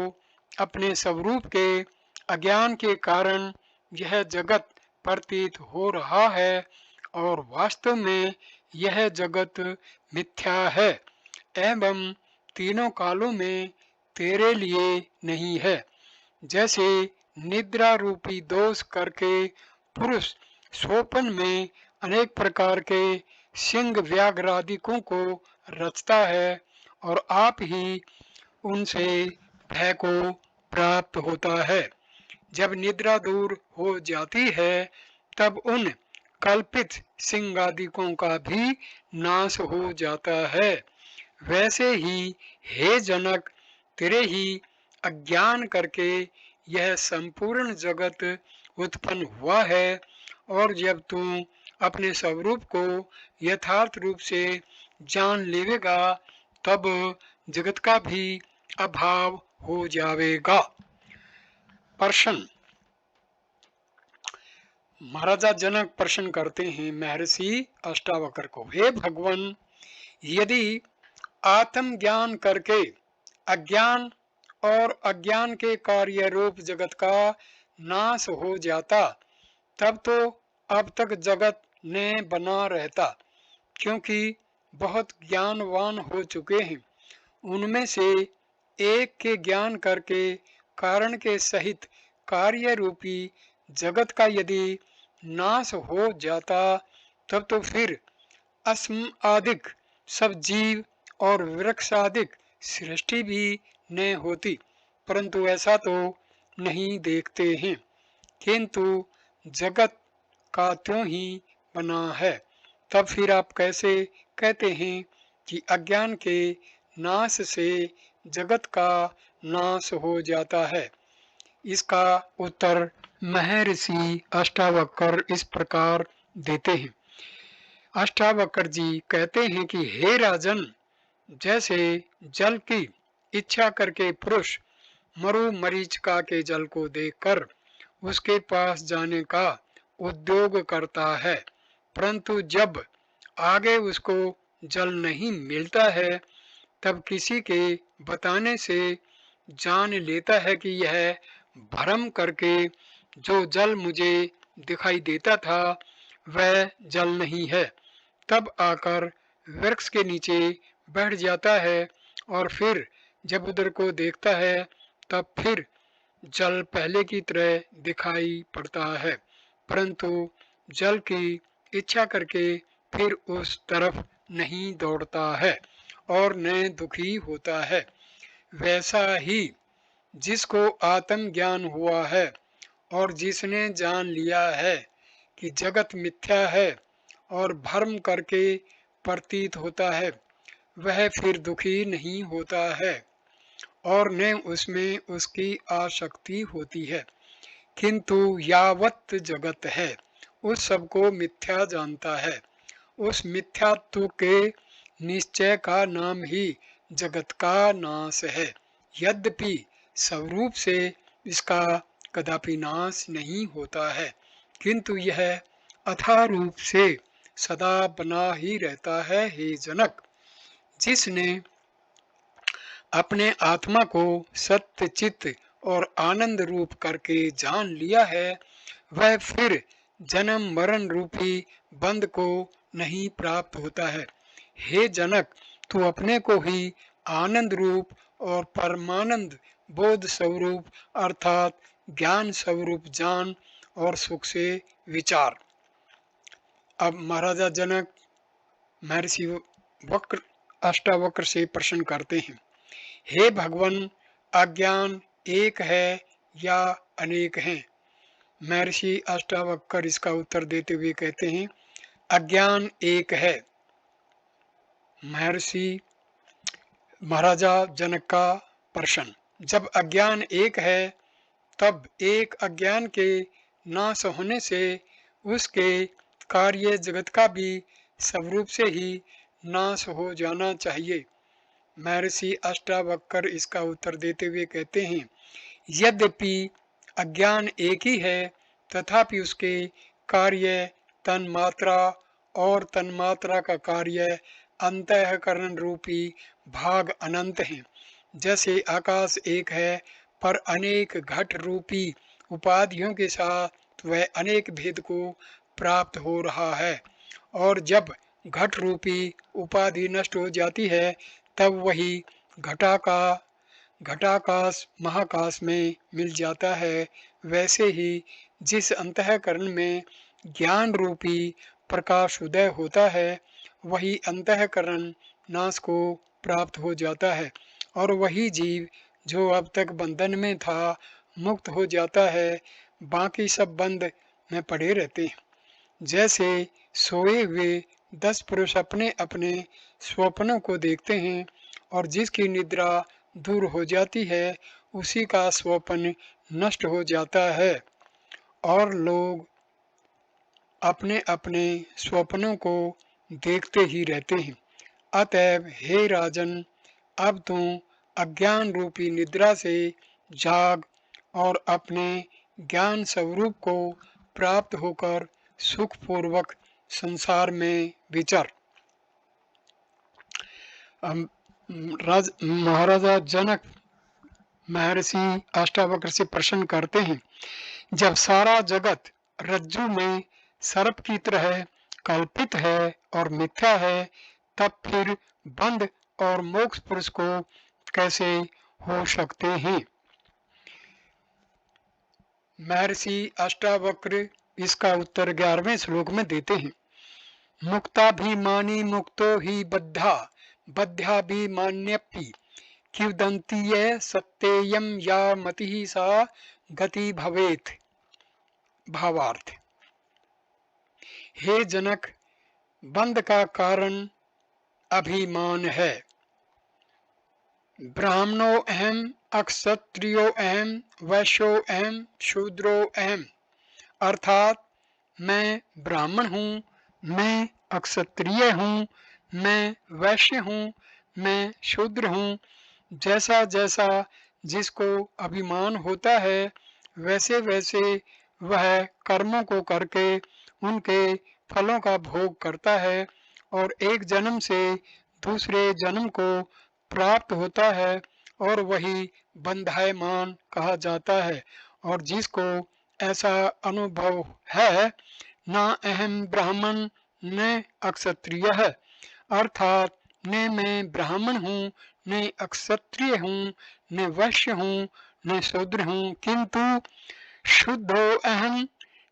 अपने स्वरूप के अज्ञान के कारण यह जगत प्रतीत हो रहा है और वास्तव में यह जगत मिथ्या है एवं तीनों कालों में तेरे लिए नहीं है। जैसे निद्रा रूपी दोष करके पुरुष स्वप्न में अनेक प्रकार के सिंह व्याघ्रादिकों को रचता है और आप ही उनसे भय को प्राप्त होता है। जब निद्रा दूर हो जाती है तब उन कल्पित सिंहादिकों का भी नाश हो जाता है। वैसे ही हे जनक, तेरे ही अज्ञान करके यह संपूर्ण जगत उत्पन्न हुआ है और जब तू अपने स्वरूप को यथार्थ रूप से जान लेवेगा तब जगत का भी अभाव हो जाएगा। प्रश्न। महाराजा जनक प्रश्न करते हैं महर्षि अष्टावक्र को, हे भगवान, यदि आत्म ज्ञान करके अज्ञान और अज्ञान के कार्य रूप जगत का नाश हो जाता तब तो अब तक जगत ने बना रहता, क्योंकि बहुत ज्ञानवान हो चुके हैं उनमें से एक के ज्ञान करके कारण के सहित कार्य रूपी जगत का यदि नाश हो जाता, तब तो फिर अस्म आदिक सब जीव और वृक्ष आदिक सृष्टि भी न होती। परंतु ऐसा तो नहीं देखते हैं, किंतु जगत का त्यों ही बना है। तब फिर आप कैसे कहते हैं कि अज्ञान के नाश से जगत का नाश हो जाता है? इसका उत्तर महर्षि अष्टावक्र इस प्रकार देते हैं। अष्टावक्र जी कहते हैं कि हे राजन, जैसे जल की इच्छा करके पुरुष मरु मरीचिका के जल को देखकर उसके पास जाने का उद्योग करता है, परंतु जब आगे उसको जल नहीं मिलता है, तब किसी के बताने से जान लेता है कि यह भ्रम करके जो जल मुझे दिखाई देता था वह जल नहीं है। तब आकर वृक्ष के नीचे बैठ जाता है और फिर जब उधर को देखता है तब फिर जल पहले की तरह दिखाई पड़ता है, परंतु जल की इच्छा करके फिर उस तरफ नहीं दौड़ता है और न दुखी होता है। वैसा ही जिसको आत्म ज्ञान हुआ है और जिसने जान लिया है कि जगत मिथ्या है और भ्रम करके प्रतीत होता है, वह फिर दुखी नहीं होता है और न उसमें उसकी आसक्ति होती है, किंतु यावत जगत है उस सबको मिथ्या जानता है। उस मिथ्यात्व के निश्चय का नाम ही जगत का नाश है। यद्यपि स्वरूप से इसका कदापि नाश नहीं होता है, किंतु यह अथाह रूप से सदा बना ही रहता है। हे जनक, जिसने अपने आत्मा को सत्य चित्त और आनंद रूप करके जान लिया है, वह फिर जन्म मरण रूपी बंध को नहीं प्राप्त होता है। हे जनक, तू अपने को ही आनंद रूप और परमानंद बोध स्वरूप अर्थात ज्ञान स्वरूप जान और सुख से विचार। अब महाराजा जनक महर्षि वक्र अष्टावक्र से प्रश्न करते हैं, हे भगवान, अज्ञान एक है या अनेक हैं? महर्षि अष्टावक्र इसका उत्तर देते हुए कहते हैं, अज्ञान एक है। महर्षि महाराजा जनक का प्रश्न, जब अज्ञान एक है तब एक अज्ञान के नाश होने से उसके कार्य जगत का भी स्वरूप से ही नाश हो जाना चाहिए। महर्षि अष्टावक्र इसका उत्तर देते हुए कहते हैं, यद्यपि अज्ञान एक ही है, तथापि उसके कार्य तन्मात्रा और तन्मात्रा का कार्य अंतःकरण रूपी भाग अनंत हैं। जैसे आकाश एक है पर अनेक घट रूपी उपाधियों के साथ वह अनेक भेद को प्राप्त हो रहा है, और जब घट रूपी उपाधि नष्ट हो जाती है तब वही घटाकाश महाकाश में मिल जाता है। वैसे ही जिस अंतःकरण में ज्ञान रूपी प्रकाश उदय होता है, वही अंतःकरण नाश को प्राप्त हो जाता है और वही जीव जो अब तक बंधन में था मुक्त हो जाता है। बाकी सब बंध में पड़े रहते हैं। जैसे सोए हुए 10 पुरुष अपने अपने स्वप्नों को देखते हैं और जिसकी निद्रा दूर हो जाती है उसी का स्वप्न नष्ट हो जाता है और लोग अपने अपने स्वप्नों को देखते ही रहते हैं। अतएव हे राजन, अब तुम अज्ञान रूपी निद्रा से जाग और अपने ज्ञान स्वरूप को प्राप्त होकर सुखपूर्वक संसार में विचर। महाराजा जनक महर्षि अष्टावक्र से प्रश्न करते हैं, जब सारा जगत रज्जु में सर्प की तरह कल्पित है और मिथ्या है, तब फिर बंध और मोक्ष पुरुष को कैसे हो सकते हैं। महर्षि अष्टावक्र इसका उत्तर 11वें श्लोक में देते हैं। मुक्ताभिमानी मुक्तो ही बद्धा बद्ध्याभिमान्यपि किंवदंतीय सत्येयम या मति सा गति भवेत्। भावार्थ, हे जनक, बंध का कारण अभिमान है। ब्राह्मणो अहम, अक्षत्रियो अहम, वैश्यो अहम, शूद्रो अहम, अर्थात मैं ब्राह्मण हूँ, मैं अक्षत्रिय हूँ, मैं वैश्य हूँ, मैं शूद्र हूँ। जैसा जैसा जिसको अभिमान होता है वैसे वैसे वह कर्मों को करके उनके फलों का भोग करता है और एक जन्म से दूसरे जन्म को प्राप्त होता है और वही बंधायमान कहा जाता है। और जिसको ऐसा अनुभव है, न अहम ब्राह्मण न अक्षत्रिय है, अर्थात न मैं ब्राह्मण हूँ, न अक्षत्रिय हूँ, न वैश्य हूँ, न शूद्र हूँ, किंतु शुद्धो अहम,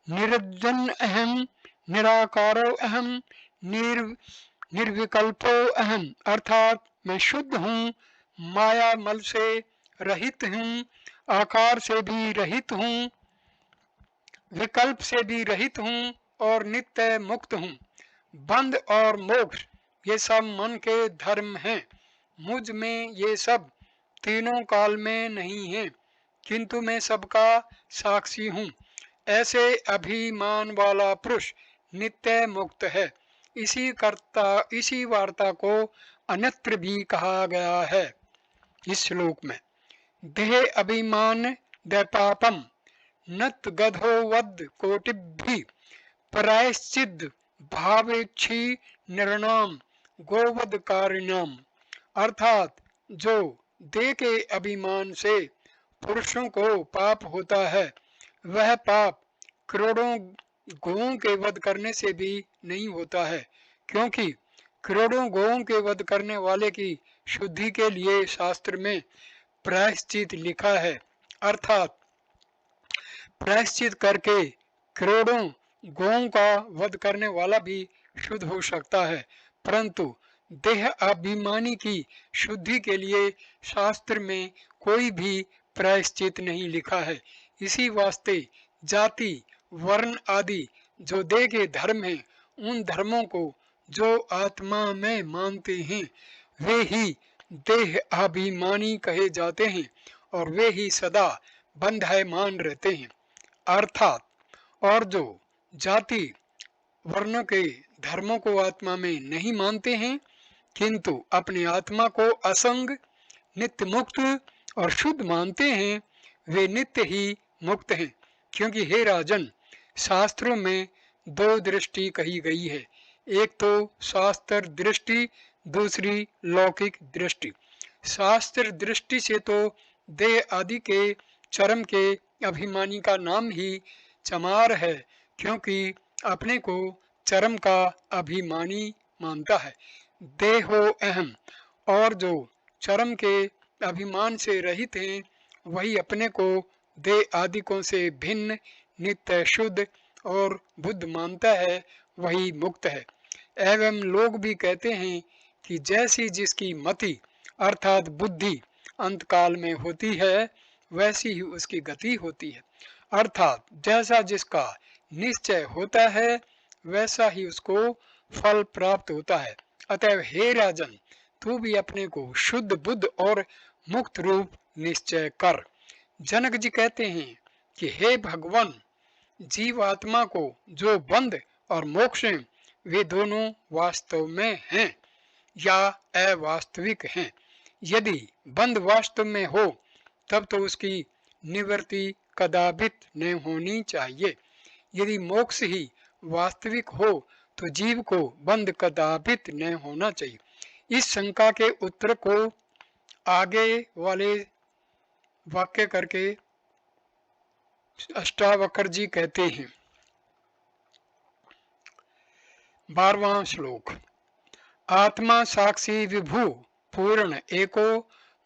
निरंजन अहम, निराकारो अहम, निर्विकल्पो अहम, अर्थात मैं शुद्ध हूँ, माया मल से रहित हूँ, आकार से भी रहित हूँ, विकल्प से भी रहित हूँ और नित्य मुक्त हूँ। बंध और मोक्ष ये सब मन के धर्म हैं। मुझ में ये सब तीनों काल में नहीं है, किंतु मैं सबका साक्षी हूँ। ऐसे अभिमान वाला पुरुष नित्य मुक्त है। इसी वार्ता को अन्यत्र भी कहा गया है। इस श्लोक में देह अभिमान दैपापम नत गधो वद कोटिभि प्रायश्चिद भावेक्षी निर्णाम गोवध कारिणाम, अर्थात जो देह के अभिमान से पुरुषों को पाप होता है वह पाप करोड़ों गौओं के वध करने से भी नहीं होता है, क्योंकि करोड़ों गौओं के वध करने वाले की शुद्धि के लिए शास्त्र में प्रायश्चित लिखा है। अर्थात प्रायश्चित करके करोड़ों गौओं का वध करने वाला भी शुद्ध हो सकता है, परंतु देह अभिमानी की शुद्धि के लिए शास्त्र में कोई भी प्रायश्चित नहीं लिखा है। इसी वास्ते जाति वर्ण आदि जो देह के धर्म हैं, उन धर्मों को जो आत्मा में मानते हैं वे ही देह अभिमानी कहे जाते हैं और वे ही सदा बंधायमान रहते हैं। अर्थात और जो जाति वर्णों के धर्मों को आत्मा में नहीं मानते हैं किंतु अपनी आत्मा को असंग नित्य मुक्त और शुद्ध मानते हैं, वे नित्य ही मुक्त हैं। क्योंकि हे राजन, शास्त्रों में दो दृष्टि कही गई है, एक तो शास्त्र दृष्टि, दूसरी लौकिक दृष्टि। शास्त्र दृष्टि से तो देह आदि के चरम के अभिमानी का नाम ही चमार है, क्योंकि अपने को चरम का अभिमानी मानता है। देहो अहम, और जो चरम के अभिमान से रहित हैं वही अपने को देह आदिकों से भिन्न नित्य शुद्ध और बुद्ध मानता है, वही मुक्त है। एवं लोग भी कहते हैं कि जैसी जिसकी मति अर्थात बुद्धि अंतकाल में होती है वैसी ही उसकी गति होती है, अर्थात जैसा जिसका निश्चय होता है वैसा ही उसको फल प्राप्त होता है। अतएव हे राजन, तू भी अपने को शुद्ध बुद्ध और मुक्त रूप निश्चय कर। जनक जी कहते हैं कि हे भगवान, जीव आत्मा को जो बंध और मोक्ष हैं वे दोनों वास्तव में हैं या अवास्तविक हैं। यदि बंध वास्तव में हो तब तो उसकी निवृत्ति कदापित न होनी चाहिए। यदि मोक्ष ही वास्तविक हो तो जीव को बंध कदापित न होना चाहिए। इस शंका के उत्तर को आगे वाले वाक्य करके अष्टावक्र जी कहते हैं। 12वां श्लोक। आत्मा साक्षी विभु पूर्ण एको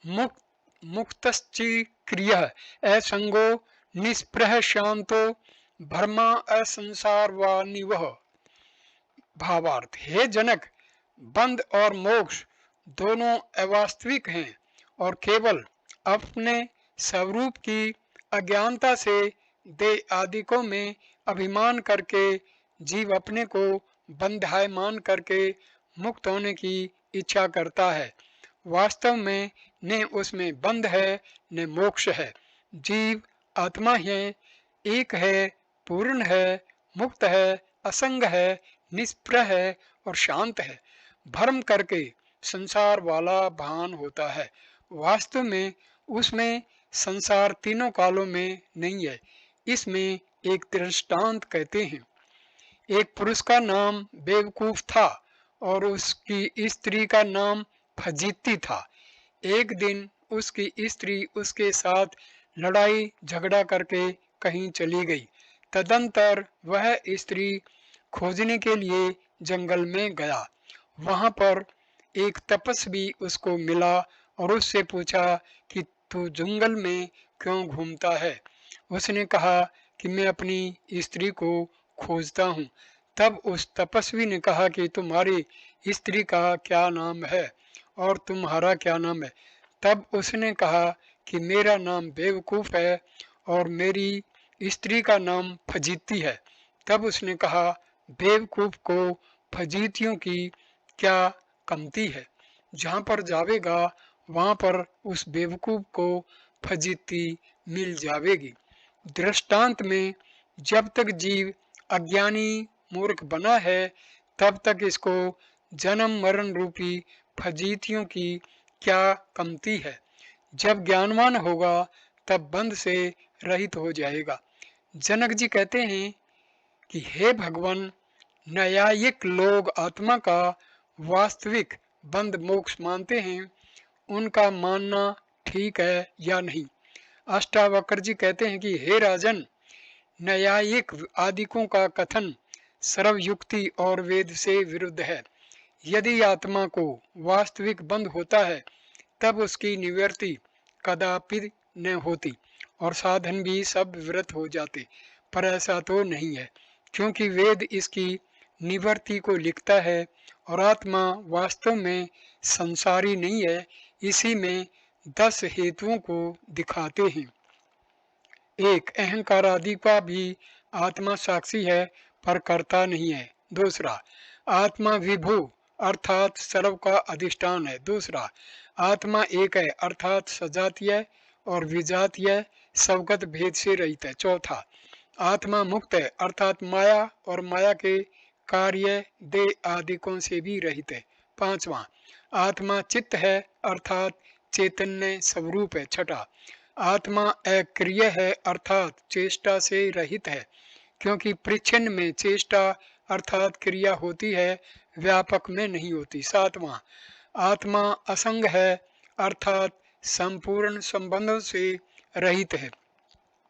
मुक्त मुक्तश्चिक्रियः असंगो निस्पृह शांतो भरमा असंसारवानिवः। भावार्थ, हे जनक, बंध और मोक्ष दोनों अवास्तविक हैं और केवल अपने स्वरूप की अज्ञानता से देह आदिकों में अभिमान करके जीव अपने को बंधाय मान करके मुक्त होने की इच्छा करता है। वास्तव में न उसमें बंध है न मोक्ष है। जीव आत्मा है, एक है, पूर्ण है, मुक्त है, असंग है, निष्प्रह है और शांत है। भ्रम करके संसार वाला भान होता है। वास्तव में उसमें संसार तीनों कालों में नहीं है। इसमें एक दृष्टांत कहते हैं। एक पुरुष का नाम बेवकूफ था और उसकी स्त्री का नाम फजीती था। एक दिन उसकी स्त्री उसके साथ लड़ाई झगड़ा करके कहीं चली गई। तदंतर वह स्त्री खोजने के लिए जंगल में गया। वहां पर एक तपस्वी उसको मिला और उससे पूछा कि तू जंगल में क्यों घूमता है। उसने कहा कि मैं अपनी स्त्री को खोजता हूँ। तब उस तपस्वी ने कहा कि तुम्हारी स्त्री का क्या नाम है और तुम्हारा क्या नाम है। तब उसने कहा कि मेरा नाम बेवकूफ है और मेरी स्त्री का नाम फजीती है। तब उसने कहा, बेवकूफ को फजीतियों की क्या कमती है। जहाँ पर जावेगा वहाँ पर उस बेवकूफ को फजीती मिल जावेगी। दृष्टांत में जब तक जीव अज्ञानी मूर्ख बना है तब तक इसको जन्म मरण रूपी फजीतियों की क्या कमती है। जब ज्ञानवान होगा तब बंध से रहित हो जाएगा। जनक जी कहते हैं कि हे भगवान, न्यायिक लोग आत्मा का वास्तविक बंध मोक्ष मानते हैं, उनका मानना ठीक है या नहीं। अष्टावक्र जी कहते हैं कि हे राजन, न्यायिक आदिकों का कथन सर्वयुक्ति और वेद से विरुद्ध है। यदि आत्मा को वास्तविक बंध होता है तब उसकी निवृत्ति कदापि न होती और साधन भी सब विरत हो जाते, पर ऐसा तो नहीं है, क्योंकि वेद इसकी निवृत्ति को लिखता है और आत्मा वास्तव में संसारी नहीं है। इसी में 10 हेतुओं को दिखाते हैं। एक, अहंकार आदि का भी आत्मा साक्षी है पर कर्ता नहीं है। दूसरा, आत्मा विभु अर्थात सर्व का अधिष्ठान है। दूसरा, आत्मा एक है अर्थात सजातीय और विजातीय स्वगत भेद से रहित है। चौथा, आत्मा मुक्त है अर्थात माया और माया के कार्य देह आदिकों से भी रहित है। पांचवा, आत्मा चित्त है अर्थात चैतन्य स्वरूप है। छठा, आत्मा अक्रिय है अर्थात चेष्टा से रहित है, क्योंकि परिच्छिन्न में चेष्टा अर्थात क्रिया होती है, व्यापक में नहीं होती। सातवां, आत्मा असंग है अर्थात संपूर्ण संबंधों से रहित है।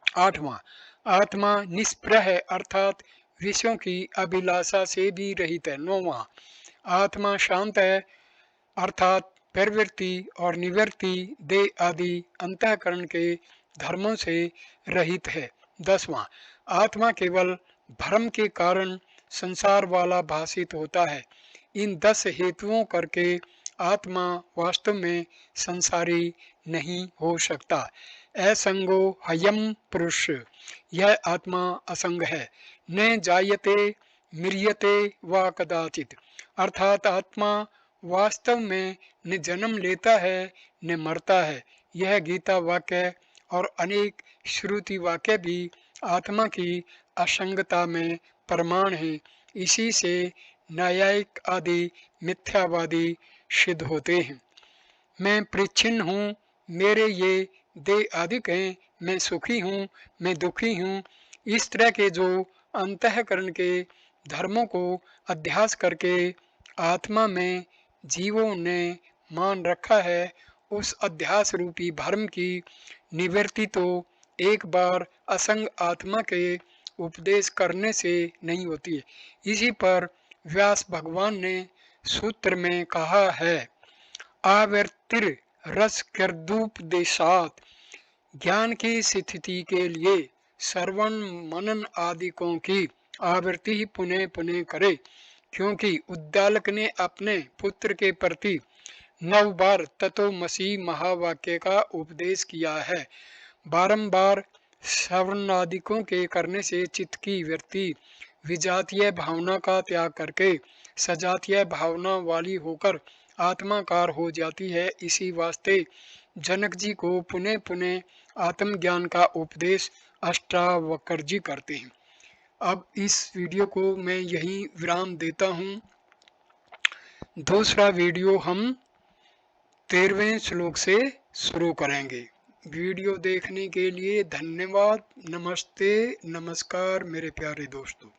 आठवां, आत्मा निष्प्रह है अर्थात विषयों की अभिलाषा से भी रहित है। नौवां, आत्मा शांत है अर्थात प्रवृत्ति और निवृत्ति देह आदि अंतःकरण के धर्मों से रहित है। 10वां, आत्मा केवल भ्रम के कारण संसार वाला भाषित होता है। इन 10 हेतुओं करके आत्मा वास्तव में संसारी नहीं हो सकता। असंगो हयम पुरुष, यह आत्मा असंग है। न जायते म्रियते व कदाचित, अर्थात आत्मा वास्तव में न जन्म लेता है न मरता है। यह गीता वाक्य और अनेक श्रुति वाक्य भी आत्मा की असंगता में प्रमाण है। इसी से न्यायिक आदि मिथ्यावादी सिद्ध होते हैं। मैं परिच्छिन्न हूँ, मेरे ये देह आदिक हैं, मैं सुखी हूँ, मैं दुखी हूँ। इस तरह के जो अंतःकरण के धर्मों को अध्यास करके आत्मा में जीवों ने मान रखा है, उस अध्यास रूपी भ्रम की निवृत्ति तो एक बार असंग आत्मा के उपदेश करने से नहीं होती है। इसी पर व्यास भगवान ने सूत्र में कहा है, आवर्तिर रस कर्दुपदेशात, ज्ञान की स्थिति के लिए श्रवण मनन आदिकों की आवृत्ति पुनः पुनः करे, क्योंकि उद्दालक ने अपने पुत्र के प्रति 9 बार तत्वमसि महावाक्य का उपदेश किया है। बारंबार श्रवणादिकों के करने से चित्त की वृत्ति विजातीय भावना का त्याग करके सजातीय भावना वाली होकर आत्माकार हो जाती है। इसी वास्ते जनक जी को पुनः पुनः आत्मज्ञान का उपदेश अष्टावक्र जी करते हैं। अब इस वीडियो को मैं यहीं विराम देता हूँ। दूसरा वीडियो हम 13वें श्लोक से शुरू करेंगे। वीडियो देखने के लिए धन्यवाद। नमस्ते, नमस्कार मेरे प्यारे दोस्तों।